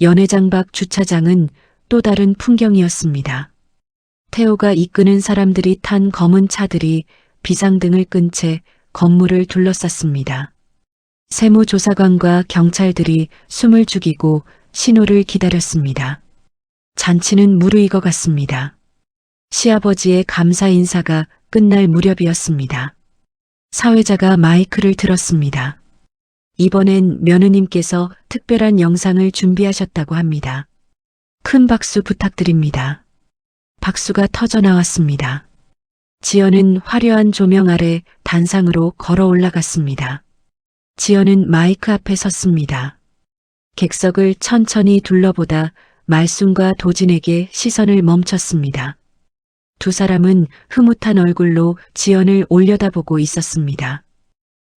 연회장 밖 주차장은 또 다른 풍경이었습니다. 태호가 이끄는 사람들이 탄 검은 차들이 비상등을 끈 채 건물을 둘러쌌습니다. 세무조사관과 경찰들이 숨을 죽이고 신호를 기다렸습니다. 잔치는 무르익어갔습니다. 시아버지의 감사 인사가 끝날 무렵이었습니다. 사회자가 마이크를 들었습니다. 이번엔 며느님께서 특별한 영상을 준비하셨다고 합니다. 큰 박수 부탁드립니다. 박수가 터져 나왔습니다. 지연은 화려한 조명 아래 단상으로 걸어 올라갔습니다. 지연은 마이크 앞에 섰습니다. 객석을 천천히 둘러보다 말순과 도진에게 시선을 멈췄습니다. 두 사람은 흐뭇한 얼굴로 지연을 올려다보고 있었습니다.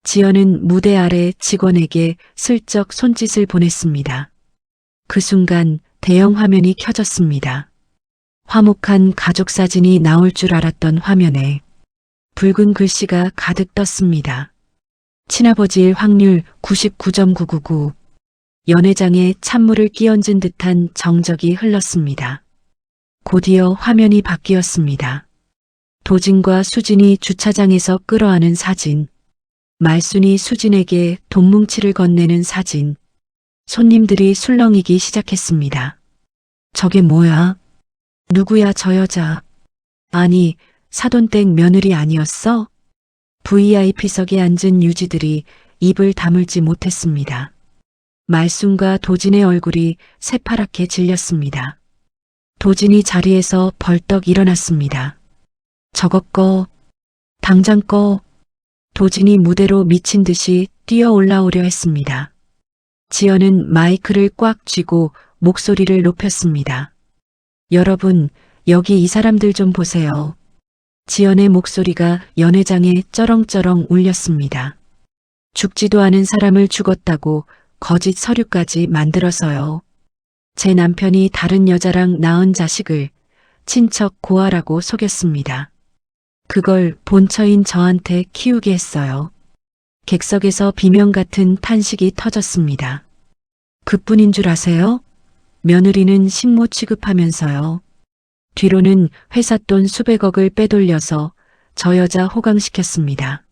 지연은 무대 아래 직원에게 슬쩍 손짓을 보냈습니다. 그 순간 대형 화면이 켜졌습니다. 화목한 가족 사진이 나올 줄 알았던 화면에 붉은 글씨가 가득 떴습니다. 친아버지일 확률 99.999. 연회장에 찬물을 끼얹은 듯한 정적이 흘렀습니다. 곧이어 화면이 바뀌었습니다. 도진과 수진이 주차장에서 끌어안은 사진. 말순이 수진에게 돈뭉치를 건네는 사진. 손님들이 술렁이기 시작했습니다. 저게 뭐야? 누구야 저 여자? 아니, 사돈댁 며느리 아니었어? VIP석에 앉은 유지들이 입을 다물지 못했습니다. 말순과 도진의 얼굴이 새파랗게 질렸습니다. 도진이 자리에서 벌떡 일어났습니다. 저것 꺼. 당장 꺼. 도진이 무대로 미친 듯이 뛰어 올라오려 했습니다. 지연은 마이크를 꽉 쥐고 목소리를 높였습니다. 여러분, 여기 이 사람들 좀 보세요. 지연의 목소리가 연회장에 쩌렁쩌렁 울렸습니다. 죽지도 않은 사람을 죽었다고 거짓 서류까지 만들어서요. 제 남편이 다른 여자랑 낳은 자식을 친척 고아라고 속였습니다. 그걸 본처인 저한테 키우게 했어요. 객석에서 비명 같은 탄식이 터졌습니다. 그뿐인 줄 아세요? 며느리는 식모 취급하면서요. 뒤로는 회사 돈 수백억을 빼돌려서 저 여자 호강시켰습니다.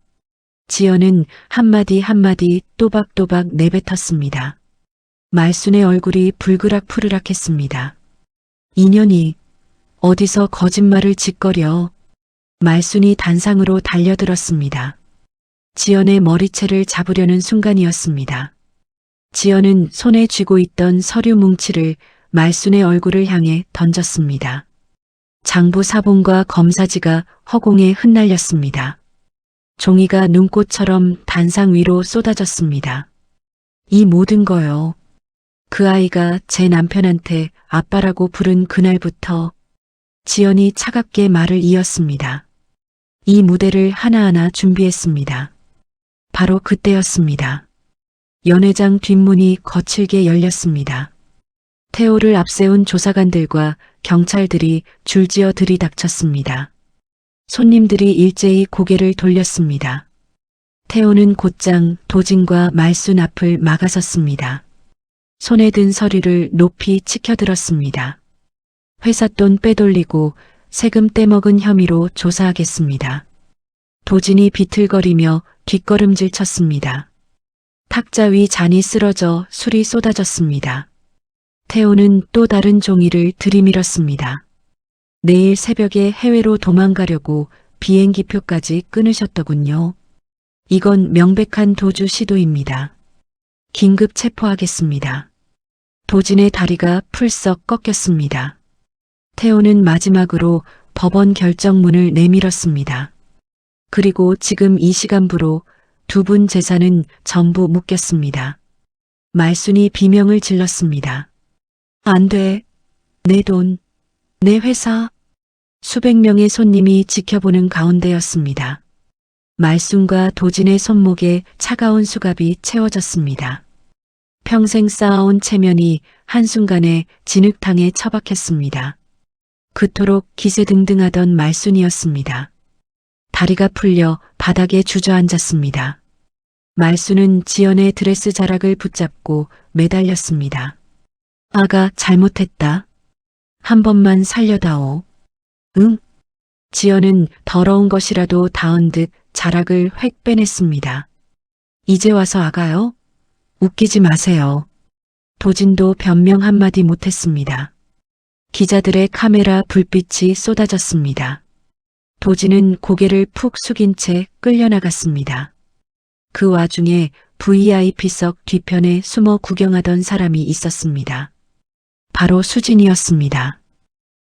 지연은 한마디 한마디 또박또박 내뱉었습니다. 말순의 얼굴이 불그락푸르락했습니다. 인연이 어디서 거짓말을 짓거려. 말순이 단상으로 달려들었습니다. 지연의 머리채를 잡으려는 순간이었습니다. 지연은 손에 쥐고 있던 서류 뭉치를 말순의 얼굴을 향해 던졌습니다. 장부 사본과 검사지가 허공에 흩날렸습니다. 종이가 눈꽃처럼 단상 위로 쏟아졌습니다. 이 모든 거요. 그 아이가 제 남편한테 아빠라고 부른 그날부터 지연이 차갑게 말을 이었습니다. 이 무대를 하나하나 준비했습니다. 바로 그때였습니다. 연회장 뒷문이 거칠게 열렸습니다. 태호를 앞세운 조사관들과 경찰들이 줄지어 들이닥쳤습니다. 손님들이 일제히 고개를 돌렸습니다. 태호는 곧장 도진과 말순 앞을 막아섰습니다. 손에 든 서류를 높이 치켜들었습니다. 회사 돈 빼돌리고 세금 떼먹은 혐의로 조사하겠습니다. 도진이 비틀거리며 뒷걸음질 쳤습니다. 탁자 위 잔이 쓰러져 술이 쏟아졌습니다. 태호는 또 다른 종이를 들이밀었습니다. 내일 새벽에 해외로 도망가려고 비행기표까지 끊으셨더군요. 이건 명백한 도주 시도입니다. 긴급 체포하겠습니다. 도진의 다리가 풀썩 꺾였습니다. 태호는 마지막으로 법원 결정문을 내밀었습니다. 그리고 지금 이 시간부로 두 분 재산은 전부 묶였습니다. 말순이 비명을 질렀습니다. 안 돼. 내 돈, 내 회사. 수백 명의 손님이 지켜보는 가운데였습니다. 말순과 도진의 손목에 차가운 수갑이 채워졌습니다. 평생 쌓아온 체면이 한순간에 진흙탕에 처박혔습니다. 그토록 기세등등하던 말순이었습니다. 다리가 풀려 바닥에 주저앉았습니다. 말순은 지연의 드레스 자락을 붙잡고 매달렸습니다. 아가 잘못했다. 한 번만 살려다오. 응? 지연은 더러운 것이라도 닿은 듯 자락을 획 빼냈습니다. 이제 와서 아가요? 웃기지 마세요. 도진도 변명 한마디 못했습니다. 기자들의 카메라 불빛이 쏟아졌습니다. 도진은 고개를 푹 숙인 채 끌려나갔습니다. 그 와중에 VIP석 뒤편에 숨어 구경하던 사람이 있었습니다. 바로 수진이었습니다.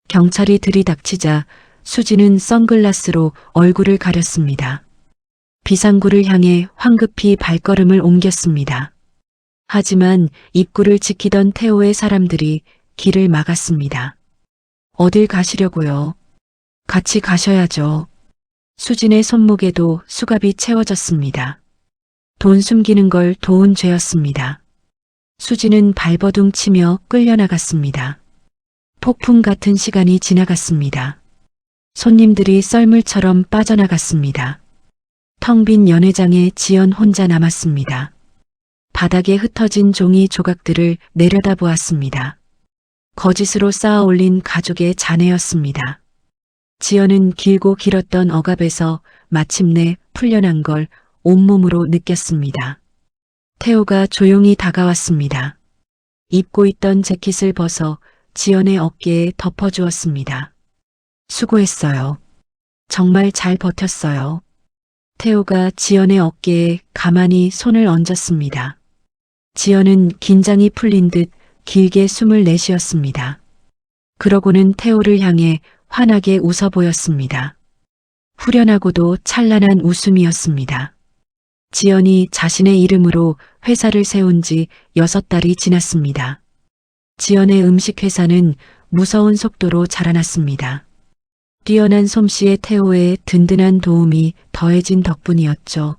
경찰이 들이닥치자 수진은 선글라스로 얼굴을 가렸습니다. 비상구를 향해 황급히 발걸음을 옮겼습니다. 하지만 입구를 지키던 태호의 사람들이 길을 막았습니다. 어딜 가시려고요? 같이 가셔야죠. 수진의 손목에도 수갑이 채워졌습니다. 돈 숨기는 걸 도운 죄였습니다. 수진은 발버둥 치며 끌려나갔습니다. 폭풍 같은 시간이 지나갔습니다. 손님들이 썰물처럼 빠져나갔습니다. 텅 빈 연회장에 지연 혼자 남았습니다. 바닥에 흩어진 종이 조각들을 내려다보았습니다. 거짓으로 쌓아 올린 가족의 잔해였습니다. 지연은 길고 길었던 억압에서 마침내 풀려난 걸 온몸으로 느꼈습니다. 태호가 조용히 다가왔습니다. 입고 있던 재킷을 벗어 지연의 어깨에 덮어주었습니다. 수고했어요. 정말 잘 버텼어요. 태호가 지연의 어깨에 가만히 손을 얹었습니다. 지연은 긴장이 풀린 듯 길게 숨을 내쉬었습니다. 그러고는 태호를 향해 환하게 웃어 보였습니다. 후련하고도 찬란한 웃음이었습니다. 지연이 자신의 이름으로 회사를 세운 지 6달이 지났습니다. 지연의 음식 회사는 무서운 속도로 자라났습니다. 뛰어난 솜씨의 태호의 든든한 도움이 더해진 덕분이었죠.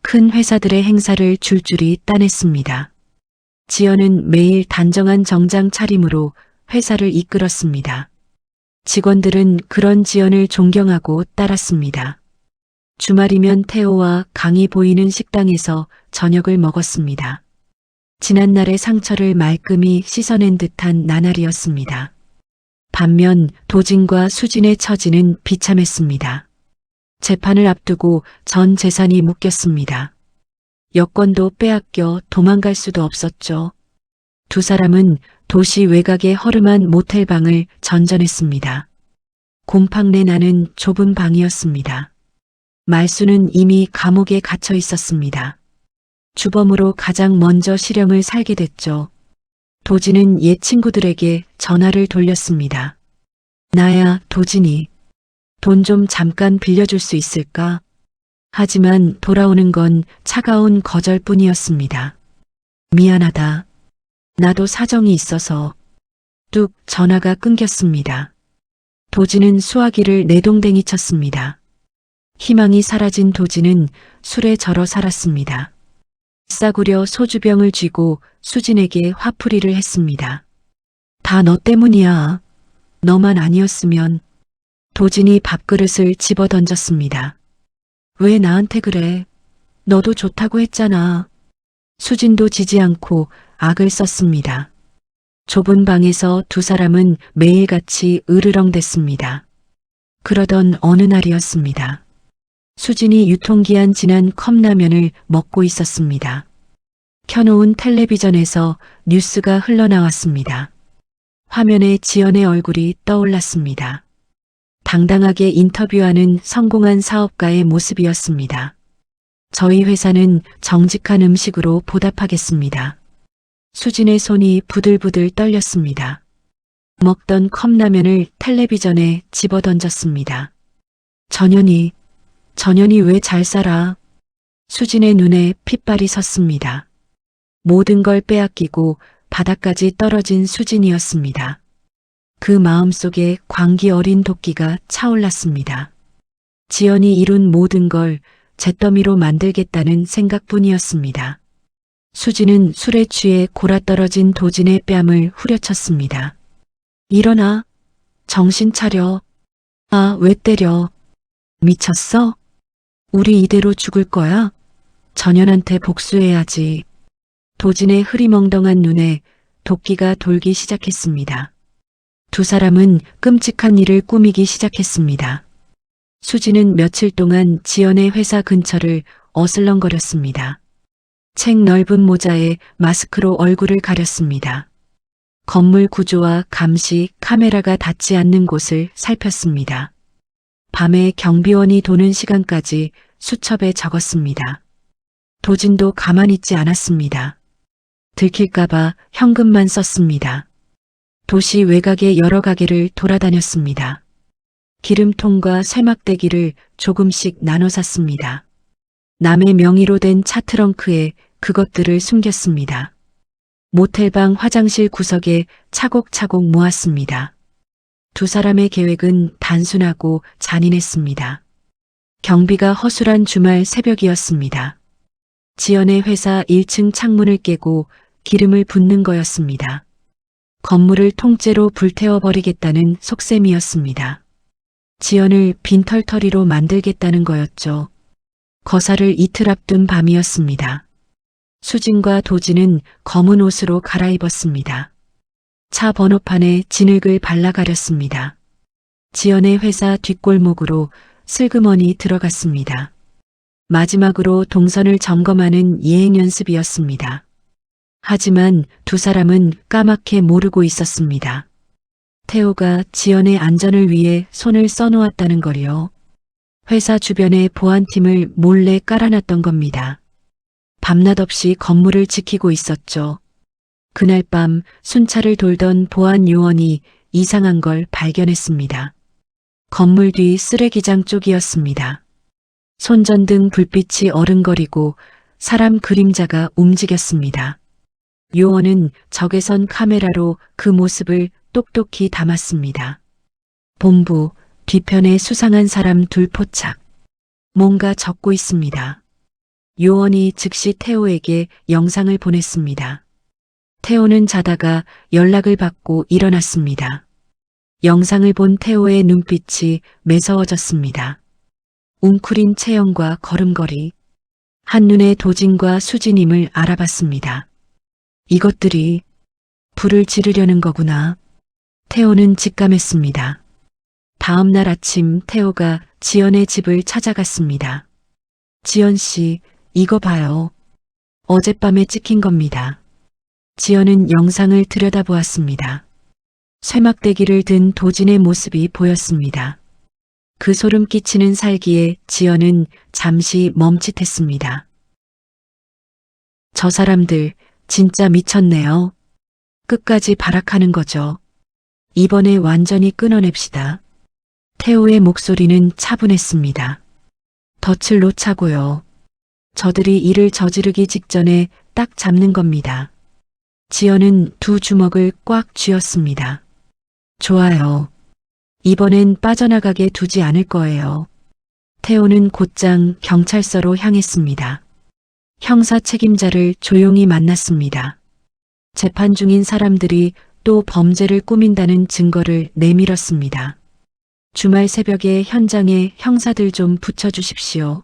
큰 회사들의 행사를 줄줄이 따냈습니다. 지연은 매일 단정한 정장 차림으로 회사를 이끌었습니다. 직원들은 그런 지연을 존경하고 따랐습니다. 주말이면 태호와 강이 보이는 식당에서 저녁을 먹었습니다. 지난날의 상처를 말끔히 씻어낸 듯한 나날이었습니다. 반면 도진과 수진의 처지는 비참했습니다. 재판을 앞두고 전 재산이 묶였습니다. 여권도 빼앗겨 도망갈 수도 없었죠. 두 사람은 도시 외곽의 허름한 모텔방을 전전했습니다. 곰팡내 나는 좁은 방이었습니다. 말수는 이미 감옥에 갇혀 있었습니다. 주범으로 가장 먼저 실형을 살게 됐죠. 도진은 옛 친구들에게 전화를 돌렸습니다. 나야, 도진이. 돈 좀 잠깐 빌려줄 수 있을까? 하지만 돌아오는 건 차가운 거절뿐이었습니다. 미안하다. 나도 사정이 있어서. 뚝 전화가 끊겼습니다. 도진은 수화기를 내동댕이 쳤습니다. 희망이 사라진 도진은 술에 절어 살았습니다. 싸구려 소주병을 쥐고 수진에게 화풀이를 했습니다. 다 너 때문이야. 너만 아니었으면. 도진이 밥그릇을 집어던졌습니다. 왜 나한테 그래? 너도 좋다고 했잖아. 수진도 지지 않고 악을 썼습니다. 좁은 방에서 두 사람은 매일같이 으르렁댔습니다. 그러던 어느 날이었습니다. 수진이 유통기한 지난 컵라면을 먹고 있었습니다. 켜놓은 텔레비전에서 뉴스가 흘러나왔습니다. 화면에 지연의 얼굴이 떠올랐습니다. 당당하게 인터뷰하는 성공한 사업가의 모습이었습니다. 저희 회사는 정직한 음식으로 보답하겠습니다. 수진의 손이 부들부들 떨렸습니다. 먹던 컵라면을 텔레비전에 집어던졌습니다. 전현이 왜 잘 살아? 수진의 눈에 핏발이 섰습니다. 모든 걸 빼앗기고 바닥까지 떨어진 수진이었습니다. 그 마음속에 광기 어린 도끼가 차올랐습니다. 지연이 이룬 모든 걸 잿더미로 만들겠다는 생각뿐이었습니다. 수진은 술에 취해 골아떨어진 도진의 뺨을 후려쳤습니다. 일어나. 정신 차려. 아, 왜 때려? 미쳤어? 우리 이대로 죽을 거야? 전현한테 복수해야지. 도진의 흐리멍덩한 눈에 도끼가 돌기 시작했습니다. 두 사람은 끔찍한 일을 꾸미기 시작했습니다. 수진은 며칠 동안 지연의 회사 근처를 어슬렁거렸습니다. 책 넓은 모자에 마스크로 얼굴을 가렸습니다. 건물 구조와 감시, 카메라가 닿지 않는 곳을 살폈습니다. 밤에 경비원이 도는 시간까지 수첩에 적었습니다. 도진도 가만히 있지 않았습니다. 들킬까봐 현금만 썼습니다. 도시 외곽의 여러 가게를 돌아다녔습니다. 기름통과 쇠막대기를 조금씩 나눠 샀습니다. 남의 명의로 된 차 트렁크에 그것들을 숨겼습니다. 모텔방 화장실 구석에 차곡차곡 모았습니다. 두 사람의 계획은 단순하고 잔인했습니다. 경비가 허술한 주말 새벽이었습니다. 지연의 회사 1층 창문을 깨고 기름을 붓는 거였습니다. 건물을 통째로 불태워버리겠다는 속셈이었습니다. 지연을 빈털터리로 만들겠다는 거였죠. 거사를 이틀 앞둔 밤이었습니다. 수진과 도진은 검은 옷으로 갈아입었습니다. 차 번호판에 진흙을 발라가렸습니다. 지연의 회사 뒷골목으로 슬그머니 들어갔습니다. 마지막으로 동선을 점검하는 예행 연습이었습니다. 하지만 두 사람은 까맣게 모르고 있었습니다. 태호가 지연의 안전을 위해 손을 써놓았다는 걸요. 회사 주변에 보안팀을 몰래 깔아놨던 겁니다. 밤낮 없이 건물을 지키고 있었죠. 그날 밤 순찰을 돌던 보안 요원이 이상한 걸 발견했습니다. 건물 뒤 쓰레기장 쪽이었습니다. 손전등 불빛이 어른거리고 사람 그림자가 움직였습니다. 요원은 적외선 카메라로 그 모습을 똑똑히 담았습니다. 본부 뒤편에 수상한 사람 둘 포착. 뭔가 적고 있습니다. 요원이 즉시 태호에게 영상을 보냈습니다. 태호는 자다가 연락을 받고 일어났습니다. 영상을 본 태호의 눈빛이 매서워졌습니다. 웅크린 체형과 걸음걸이, 한눈에 도진과 수진임을 알아봤습니다. 이것들이 불을 지르려는 거구나. 태호는 직감했습니다. 다음 날 아침 태호가 지연의 집을 찾아갔습니다. 지연 씨, 이거 봐요. 어젯밤에 찍힌 겁니다. 지연은 영상을 들여다보았습니다. 쇠막대기를 든 도진의 모습이 보였습니다. 그 소름 끼치는 살기에 지연은 잠시 멈칫했습니다. 저 사람들 진짜 미쳤네요. 끝까지 발악하는 거죠. 이번에 완전히 끊어냅시다. 태호의 목소리는 차분했습니다. 덫을 놓자고요. 저들이 이를 저지르기 직전에 딱 잡는 겁니다. 지연은 두 주먹을 꽉 쥐었습니다. 좋아요. 이번엔 빠져나가게 두지 않을 거예요. 태호는 곧장 경찰서로 향했습니다. 형사 책임자를 조용히 만났습니다. 재판 중인 사람들이 또 범죄를 꾸민다는 증거를 내밀었습니다. 주말 새벽에 현장에 형사들 좀 붙여주십시오.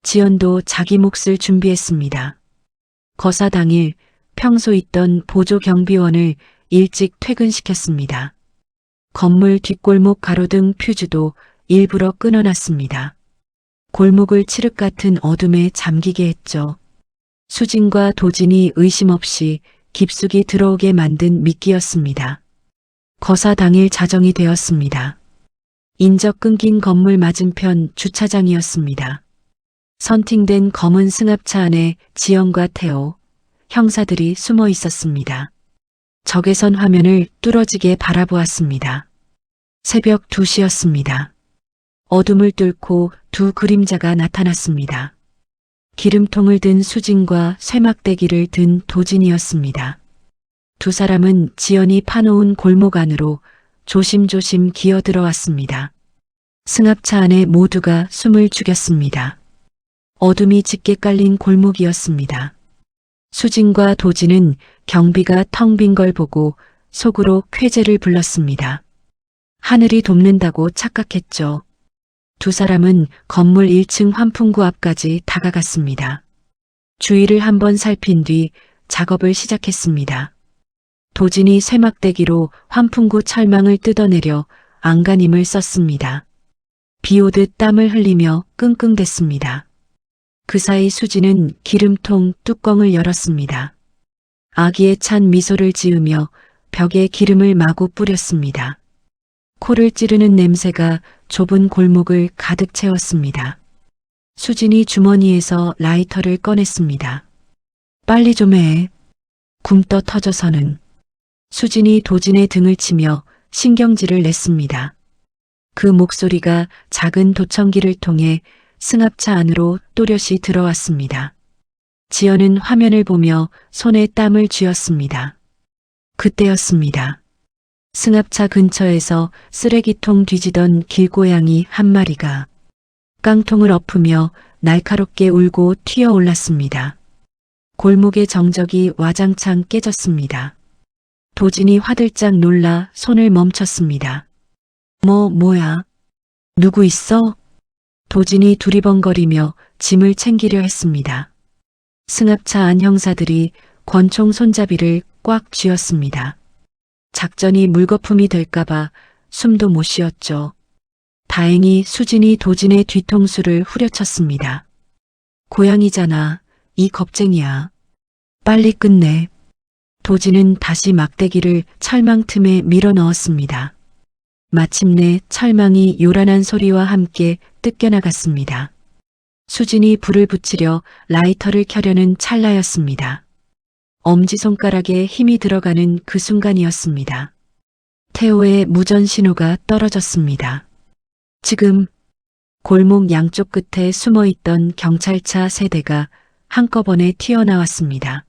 지연도 자기 몫을 준비했습니다. 거사 당일 평소 있던 보조 경비원을 일찍 퇴근시켰습니다. 건물 뒷골목 가로등 퓨즈도 일부러 끊어놨습니다. 골목을 칠흑 같은 어둠에 잠기게 했죠. 수진과 도진이 의심 없이 깊숙이 들어오게 만든 미끼였습니다. 거사 당일 자정이 되었습니다. 인적 끊긴 건물 맞은편 주차장이었습니다. 선팅된 검은 승합차 안에 지연과 태호, 형사들이 숨어 있었습니다. 적외선 화면을 뚫어지게 바라보았습니다. 새벽 2시였습니다. 어둠을 뚫고 두 그림자가 나타났습니다. 기름통을 든 수진과 쇠막대기를 든 도진이었습니다. 두 사람은 지연이 파놓은 골목 안으로 조심조심 기어들어왔습니다. 승합차 안에 모두가 숨을 죽였습니다. 어둠이 짙게 깔린 골목이었습니다. 수진과 도진은 경비가 텅 빈 걸 보고 속으로 쾌재를 불렀습니다. 하늘이 돕는다고 착각했죠. 두 사람은 건물 1층 환풍구 앞까지 다가갔습니다. 주위를 한번 살핀 뒤 작업을 시작했습니다. 도진이 쇠막대기로 환풍구 철망을 뜯어내려 안간힘을 썼습니다. 비 오듯 땀을 흘리며 끙끙댔습니다. 그 사이 수진은 기름통 뚜껑을 열었습니다. 아기에 찬 미소를 지으며 벽에 기름을 마구 뿌렸습니다. 코를 찌르는 냄새가 좁은 골목을 가득 채웠습니다. 수진이 주머니에서 라이터를 꺼냈습니다. 빨리 좀 해. 굼떠 터져서는. 수진이 도진의 등을 치며 신경질을 냈습니다. 그 목소리가 작은 도청기를 통해 승합차 안으로 또렷이 들어왔습니다. 지연은 화면을 보며 손에 땀을 쥐었습니다. 그때였습니다. 승합차 근처에서 쓰레기통 뒤지던 길고양이 한 마리가 깡통을 엎으며 날카롭게 울고 튀어올랐습니다. 골목의 정적이 와장창 깨졌습니다. 도진이 화들짝 놀라 손을 멈췄습니다. 뭐야? 누구 있어? 도진이 두리번거리며 짐을 챙기려 했습니다. 승합차 안 형사들이 권총 손잡이를 꽉 쥐었습니다. 작전이 물거품이 될까봐 숨도 못 쉬었죠. 다행히 수진이 도진의 뒤통수를 후려쳤습니다. 고양이잖아. 이 겁쟁이야. 빨리 끝내. 도진은 다시 막대기를 철망 틈에 밀어 넣었습니다. 마침내 철망이 요란한 소리와 함께 뜯겨나갔습니다. 수진이 불을 붙이려 라이터를 켜려는 찰나였습니다. 엄지손가락에 힘이 들어가는 그 순간이었습니다. 태호의 무전 신호가 떨어졌습니다. 지금 골목 양쪽 끝에 숨어있던 경찰차 세대가 한꺼번에 튀어나왔습니다.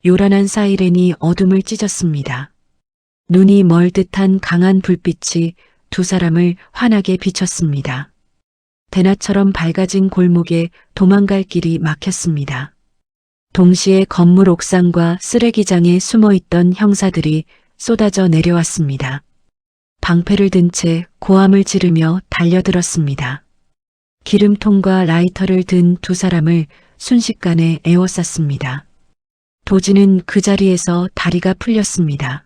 요란한 사이렌이 어둠을 찢었습니다. 눈이 멀 듯한 강한 불빛이 두 사람을 환하게 비췄습니다. 대낮처럼 밝아진 골목에 도망갈 길이 막혔습니다. 동시에 건물 옥상과 쓰레기장에 숨어있던 형사들이 쏟아져 내려왔습니다. 방패를 든 채 고함을 지르며 달려들었습니다. 기름통과 라이터를 든 두 사람을 순식간에 에워쌌습니다. 도지는 그 자리에서 다리가 풀렸습니다.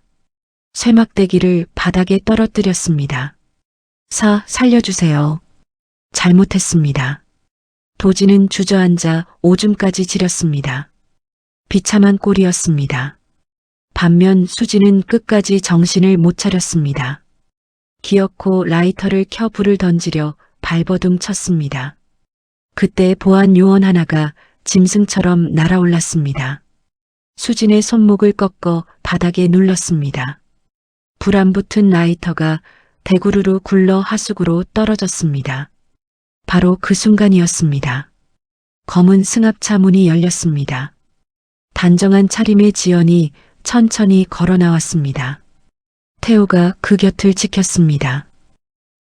쇠막대기를 바닥에 떨어뜨렸습니다. 살려주세요. 잘못했습니다. 도지는 주저앉아 오줌까지 지렸습니다. 비참한 꼴이었습니다. 반면 수지는 끝까지 정신을 못 차렸습니다. 기어코 라이터를 켜 불을 던지려 발버둥 쳤습니다. 그때 보안 요원 하나가 짐승처럼 날아올랐습니다. 수진의 손목을 꺾어 바닥에 눌렀습니다. 불 안 붙은 라이터가 대구르르 굴러 하수구로 떨어졌습니다. 바로 그 순간이었습니다. 검은 승합차 문이 열렸습니다. 단정한 차림의 지연이 천천히 걸어 나왔습니다. 태호가 그 곁을 지켰습니다.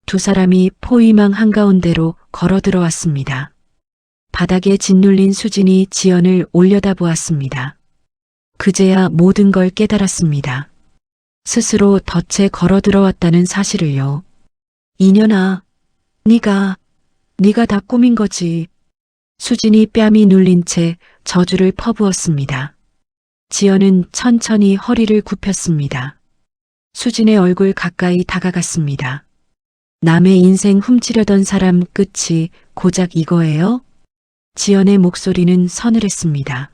두 사람이 포위망 한가운데로 걸어 들어왔습니다. 바닥에 짓눌린 수진이 지연을 올려다보았습니다. 그제야 모든 걸 깨달았습니다. 스스로 덫에 걸어 들어왔다는 사실을요. 이년아, 네가 다 꾸민 거지. 수진이 뺨이 눌린 채 저주를 퍼부었습니다. 지연은 천천히 허리를 굽혔습니다. 수진의 얼굴 가까이 다가갔습니다. 남의 인생 훔치려던 사람 끝이 고작 이거예요? 지연의 목소리는 서늘했습니다.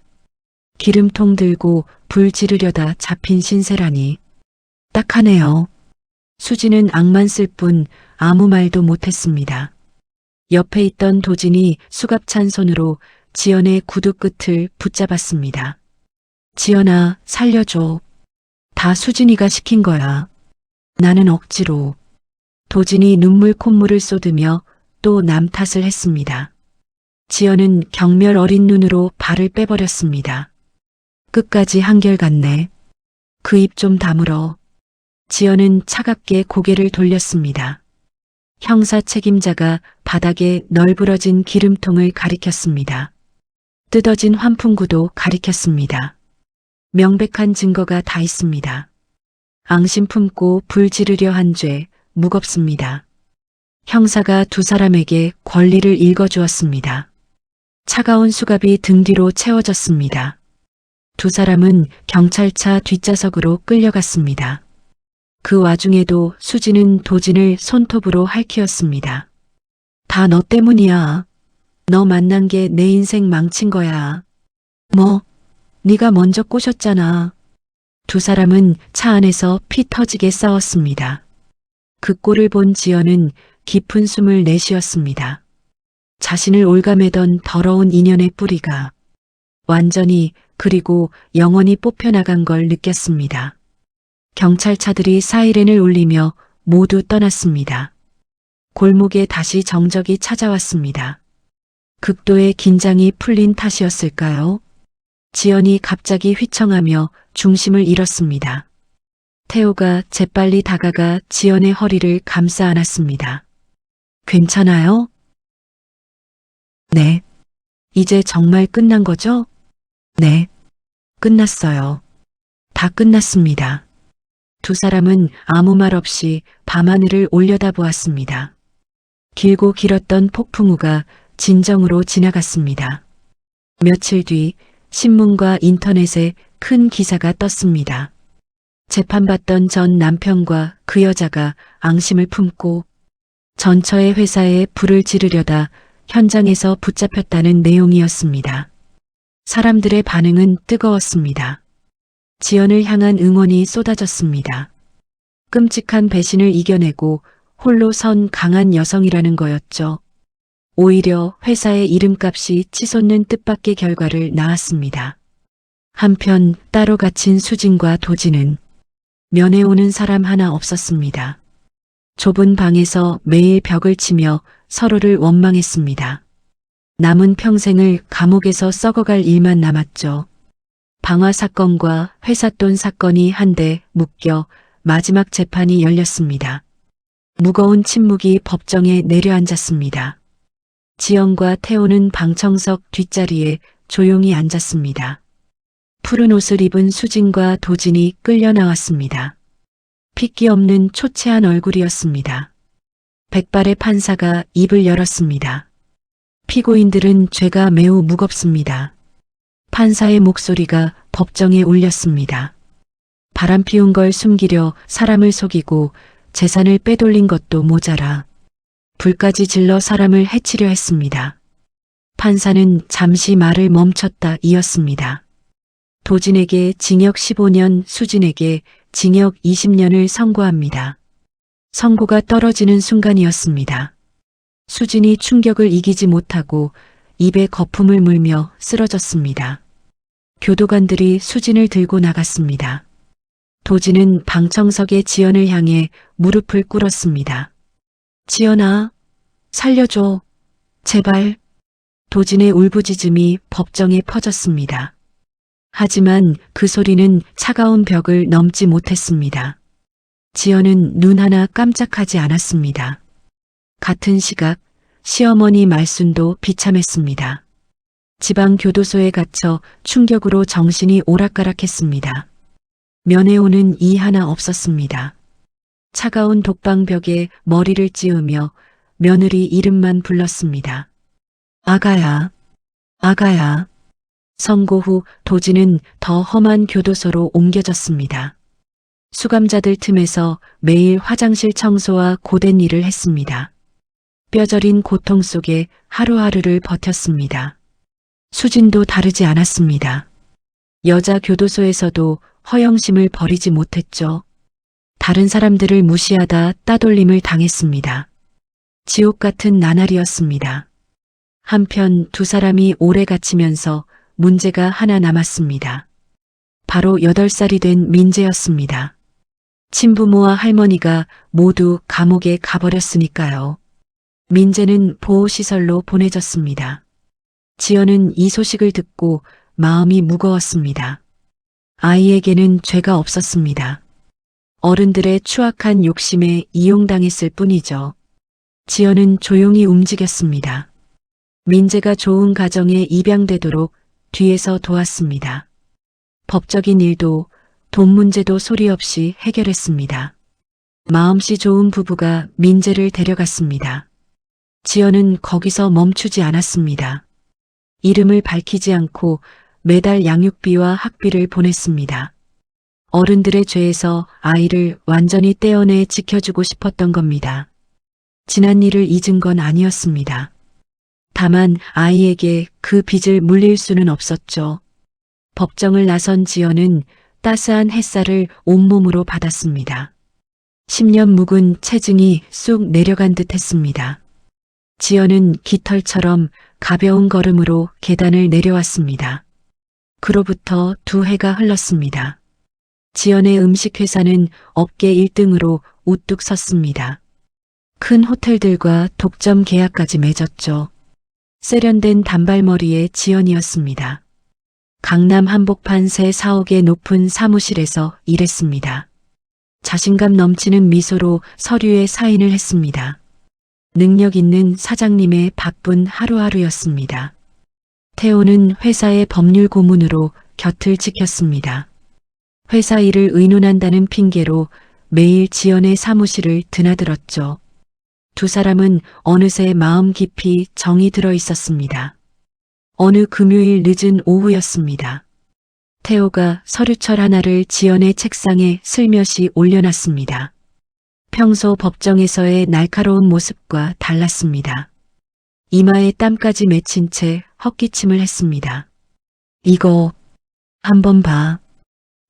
기름통 들고 불 지르려다 잡힌 신세라니. 딱하네요. 수진은 악만 쓸 뿐 아무 말도 못했습니다. 옆에 있던 도진이 수갑찬 손으로 지연의 구두 끝을 붙잡았습니다. 지연아, 살려줘. 다 수진이가 시킨 거야. 나는 억지로. 도진이 눈물 콧물을 쏟으며 또 남 탓을 했습니다. 지연은 경멸 어린 눈으로 발을 빼버렸습니다. 끝까지 한결같네. 그 입 좀 다물어. 지연은 차갑게 고개를 돌렸습니다. 형사 책임자가 바닥에 널브러진 기름통을 가리켰습니다. 뜯어진 환풍구도 가리켰습니다. 명백한 증거가 다 있습니다. 앙심 품고 불 지르려 한 죄 무겁습니다. 형사가 두 사람에게 권리를 읽어주었습니다. 차가운 수갑이 등 뒤로 채워졌습니다. 두 사람은 경찰차 뒷좌석으로 끌려갔습니다. 그 와중에도 수지는 도진을 손톱으로 할퀴었습니다. 다 너 때문이야. 너 만난 게 내 인생 망친 거야. 뭐, 네가 먼저 꼬셨잖아. 두 사람은 차 안에서 피 터지게 싸웠습니다. 그 꼴을 본 지연은 깊은 숨을 내쉬었습니다. 자신을 올가매던 더러운 인연의 뿌리가 완전히 그리고 영원히 뽑혀나간 걸 느꼈습니다. 경찰차들이 사이렌을 울리며 모두 떠났습니다. 골목에 다시 정적이 찾아왔습니다. 극도의 긴장이 풀린 탓이었을까요? 지연이 갑자기 휘청하며 중심을 잃었습니다. 태호가 재빨리 다가가 지연의 허리를 감싸 안았습니다. 괜찮아요? 네. 이제 정말 끝난 거죠? 네. 끝났어요. 다 끝났습니다. 두 사람은 아무 말 없이 밤하늘을 올려다보았습니다. 길고 길었던 폭풍우가 진정으로 지나갔습니다. 며칠 뒤 신문과 인터넷에 큰 기사가 떴습니다. 재판받던 전 남편과 그 여자가 앙심을 품고 전처의 회사에 불을 지르려다 현장에서 붙잡혔다는 내용이었습니다. 사람들의 반응은 뜨거웠습니다. 지연을 향한 응원이 쏟아졌습니다. 끔찍한 배신을 이겨내고 홀로 선 강한 여성이라는 거였죠. 오히려 회사의 이름값이 치솟는 뜻밖의 결과를 낳았습니다. 한편 따로 갇힌 수진과 도진은 면회 오는 사람 하나 없었습니다. 좁은 방에서 매일 벽을 치며 서로를 원망했습니다. 남은 평생을 감옥에서 썩어갈 일만 남았죠. 방화 사건과 회삿돈 사건이 한데 묶여 마지막 재판이 열렸습니다. 무거운 침묵이 법정에 내려앉았습니다. 지연과 태호는 방청석 뒷자리에 조용히 앉았습니다. 푸른 옷을 입은 수진과 도진이 끌려 나왔습니다. 핏기 없는 초췌한 얼굴이었습니다. 백발의 판사가 입을 열었습니다. 피고인들은 죄가 매우 무겁습니다. 판사의 목소리가 법정에 울렸습니다. 바람 피운 걸 숨기려 사람을 속이고 재산을 빼돌린 것도 모자라 불까지 질러 사람을 해치려 했습니다. 판사는 잠시 말을 멈췄다 이었습니다. 도진에게 징역 15년, 수진에게 징역 20년을 선고합니다. 선고가 떨어지는 순간이었습니다. 수진이 충격을 이기지 못하고 입에 거품을 물며 쓰러졌습니다. 교도관들이 수진을 들고 나갔습니다. 도진은 방청석의 지연을 향해 무릎을 꿇었습니다. 지연아, 살려줘. 제발. 도진의 울부짖음이 법정에 퍼졌습니다. 하지만 그 소리는 차가운 벽을 넘지 못했습니다. 지연은 눈 하나 깜짝하지 않았습니다. 같은 시각 시어머니 말순도 비참했습니다. 지방교도소에 갇혀 충격으로 정신이 오락가락했습니다. 면회 오는 이 하나 없었습니다. 차가운 독방벽에 머리를 찌우며 며느리 이름만 불렀습니다. 아가야, 아가야. 선고 후 도진은 더 험한 교도소로 옮겨졌습니다. 수감자들 틈에서 매일 화장실 청소와 고된 일을 했습니다. 뼈저린 고통 속에 하루하루를 버텼습니다. 수진도 다르지 않았습니다. 여자 교도소에서도 허영심을 버리지 못했죠. 다른 사람들을 무시하다 따돌림을 당했습니다. 지옥 같은 나날이었습니다. 한편 두 사람이 오래 갇히면서 문제가 하나 남았습니다. 바로 8살이 된 민재였습니다. 친부모와 할머니가 모두 감옥에 가버렸으니까요. 민재는 보호시설로 보내졌습니다. 지연은 이 소식을 듣고 마음이 무거웠습니다. 아이에게는 죄가 없었습니다. 어른들의 추악한 욕심에 이용당했을 뿐이죠. 지연은 조용히 움직였습니다. 민재가 좋은 가정에 입양되도록 뒤에서 도왔습니다. 법적인 일도 돈 문제도 소리 없이 해결했습니다. 마음씨 좋은 부부가 민재를 데려갔습니다. 지연은 거기서 멈추지 않았습니다. 이름을 밝히지 않고 매달 양육비와 학비를 보냈습니다. 어른들의 죄에서 아이를 완전히 떼어내 지켜주고 싶었던 겁니다. 지난 일을 잊은 건 아니었습니다. 다만 아이에게 그 빚을 물릴 수는 없었죠. 법정을 나선 지연은 따스한 햇살을 온몸으로 받았습니다. 10년 묵은 체증이 쑥 내려간 듯 했습니다. 지연은 깃털처럼 가벼운 걸음으로 계단을 내려왔습니다. 그로부터 2해가 흘렀습니다. 지연의 음식회사는 업계 1등으로 우뚝 섰습니다. 큰 호텔들과 독점 계약까지 맺었죠. 세련된 단발머리의 지연이었습니다. 강남 한복판 새 사옥의 높은 사무실에서 일했습니다. 자신감 넘치는 미소로 서류에 사인을 했습니다. 능력 있는 사장님의 바쁜 하루하루였습니다. 태호는 회사의 법률 고문으로 곁을 지켰습니다. 회사 일을 의논한다는 핑계로 매일 지연의 사무실을 드나들었죠. 두 사람은 어느새 마음 깊이 정이 들어 있었습니다. 어느 금요일 늦은 오후였습니다. 태호가 서류철 하나를 지연의 책상에 슬며시 올려놨습니다. 평소 법정에서의 날카로운 모습과 달랐습니다. 이마에 땀까지 맺힌 채 헛기침을 했습니다. 이거 한번 봐.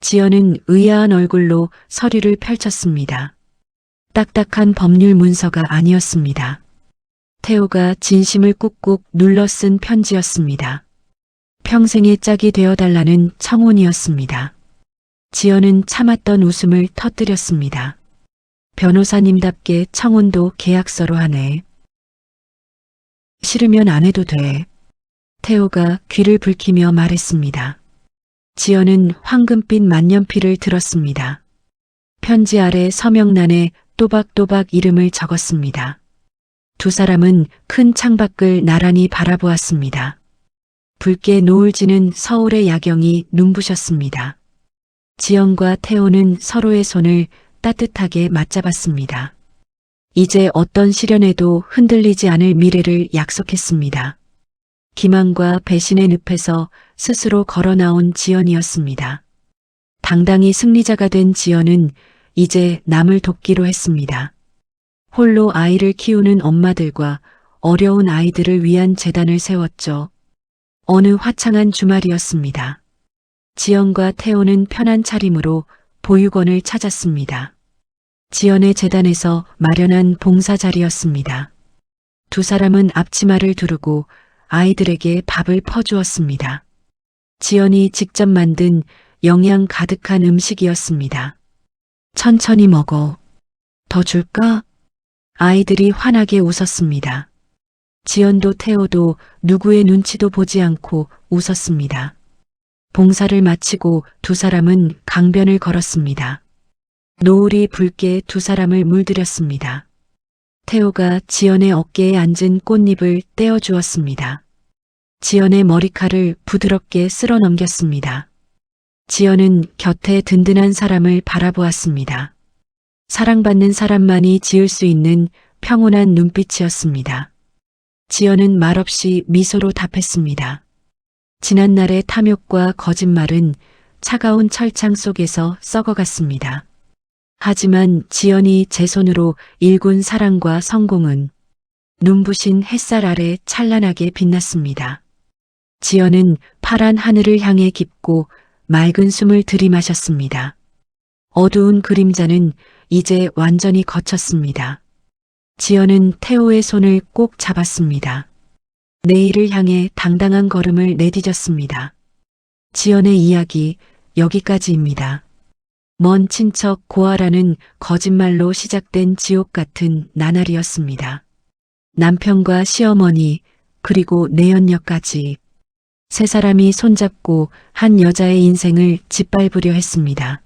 지연은 의아한 얼굴로 서류를 펼쳤습니다. 딱딱한 법률 문서가 아니었습니다. 태호가 진심을 꾹꾹 눌러 쓴 편지였습니다. 평생의 짝이 되어달라는 청혼이었습니다. 지연은 참았던 웃음을 터뜨렸습니다. 변호사님답게 청혼도 계약서로 하네. 싫으면 안 해도 돼. 태호가 귀를 붉히며 말했습니다. 지연은 황금빛 만년필을 들었습니다. 편지 아래 서명란에 또박또박 이름을 적었습니다. 두 사람은 큰 창밖을 나란히 바라보았습니다. 붉게 노을 지는 서울의 야경이 눈부셨습니다. 지연과 태호는 서로의 손을 따뜻하게 맞잡았습니다. 이제 어떤 시련에도 흔들리지 않을 미래를 약속했습니다. 기만과 배신의 늪에서 스스로 걸어 나온 지연이었습니다. 당당히 승리자가 된 지연은 이제 남을 돕기로 했습니다. 홀로 아이를 키우는 엄마들과 어려운 아이들을 위한 재단을 세웠죠. 어느 화창한 주말이었습니다. 지연과 태호는 편한 차림으로 보육원을 찾았습니다. 지연의 재단에서 마련한 봉사 자리였습니다. 두 사람은 앞치마를 두르고 아이들에게 밥을 퍼주었습니다. 지연이 직접 만든 영양 가득한 음식이었습니다. 천천히 먹어. 더 줄까? 아이들이 환하게 웃었습니다. 지연도 태호도 누구의 눈치도 보지 않고 웃었습니다. 봉사를 마치고 두 사람은 강변을 걸었습니다. 노을이 붉게 두 사람을 물들였습니다. 태호가 지연의 어깨에 앉은 꽃잎을 떼어주었습니다. 지연의 머리칼을 부드럽게 쓸어 넘겼습니다. 지연은 곁에 든든한 사람을 바라보았습니다. 사랑받는 사람만이 지을 수 있는 평온한 눈빛이었습니다. 지연은 말없이 미소로 답했습니다. 지난날의 탐욕과 거짓말은 차가운 철창 속에서 썩어갔습니다. 하지만 지연이 제 손으로 일군 사랑과 성공은 눈부신 햇살 아래 찬란하게 빛났습니다. 지연은 파란 하늘을 향해 깊고 맑은 숨을 들이마셨습니다. 어두운 그림자는 이제 완전히 걷혔습니다. 지연은 태호의 손을 꼭 잡았습니다. 내일을 향해 당당한 걸음을 내디뎠습니다. 지연의 이야기 여기까지입니다. 먼 친척 고아라는 거짓말로 시작된 지옥 같은 나날이었습니다. 남편과 시어머니 그리고 내연녀까지 세 사람이 손잡고 한 여자의 인생을 짓밟으려 했습니다.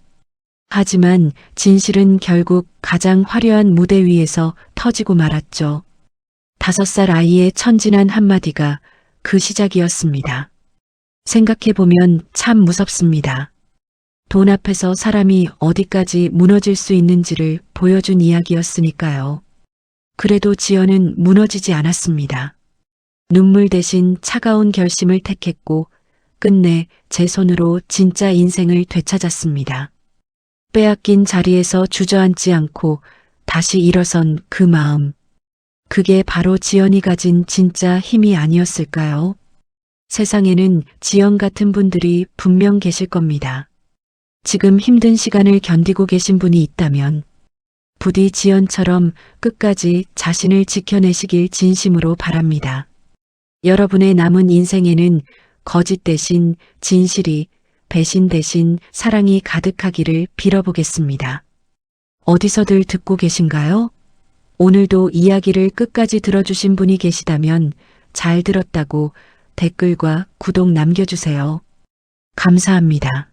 하지만 진실은 결국 가장 화려한 무대 위에서 터지고 말았죠. 5살 아이의 천진한 한마디가 그 시작이었습니다. 생각해보면 참 무섭습니다. 돈 앞에서 사람이 어디까지 무너질 수 있는지를 보여준 이야기였으니까요. 그래도 지연은 무너지지 않았습니다. 눈물 대신 차가운 결심을 택했고 끝내 제 손으로 진짜 인생을 되찾았습니다. 빼앗긴 자리에서 주저앉지 않고 다시 일어선 그 마음. 그게 바로 지연이 가진 진짜 힘이 아니었을까요? 세상에는 지연 같은 분들이 분명 계실 겁니다. 지금 힘든 시간을 견디고 계신 분이 있다면 부디 지연처럼 끝까지 자신을 지켜내시길 진심으로 바랍니다. 여러분의 남은 인생에는 거짓 대신 진실이, 배신 대신 사랑이 가득하기를 빌어보겠습니다. 어디서들 듣고 계신가요? 오늘도 이야기를 끝까지 들어주신 분이 계시다면 잘 들었다고 댓글과 구독 남겨주세요. 감사합니다.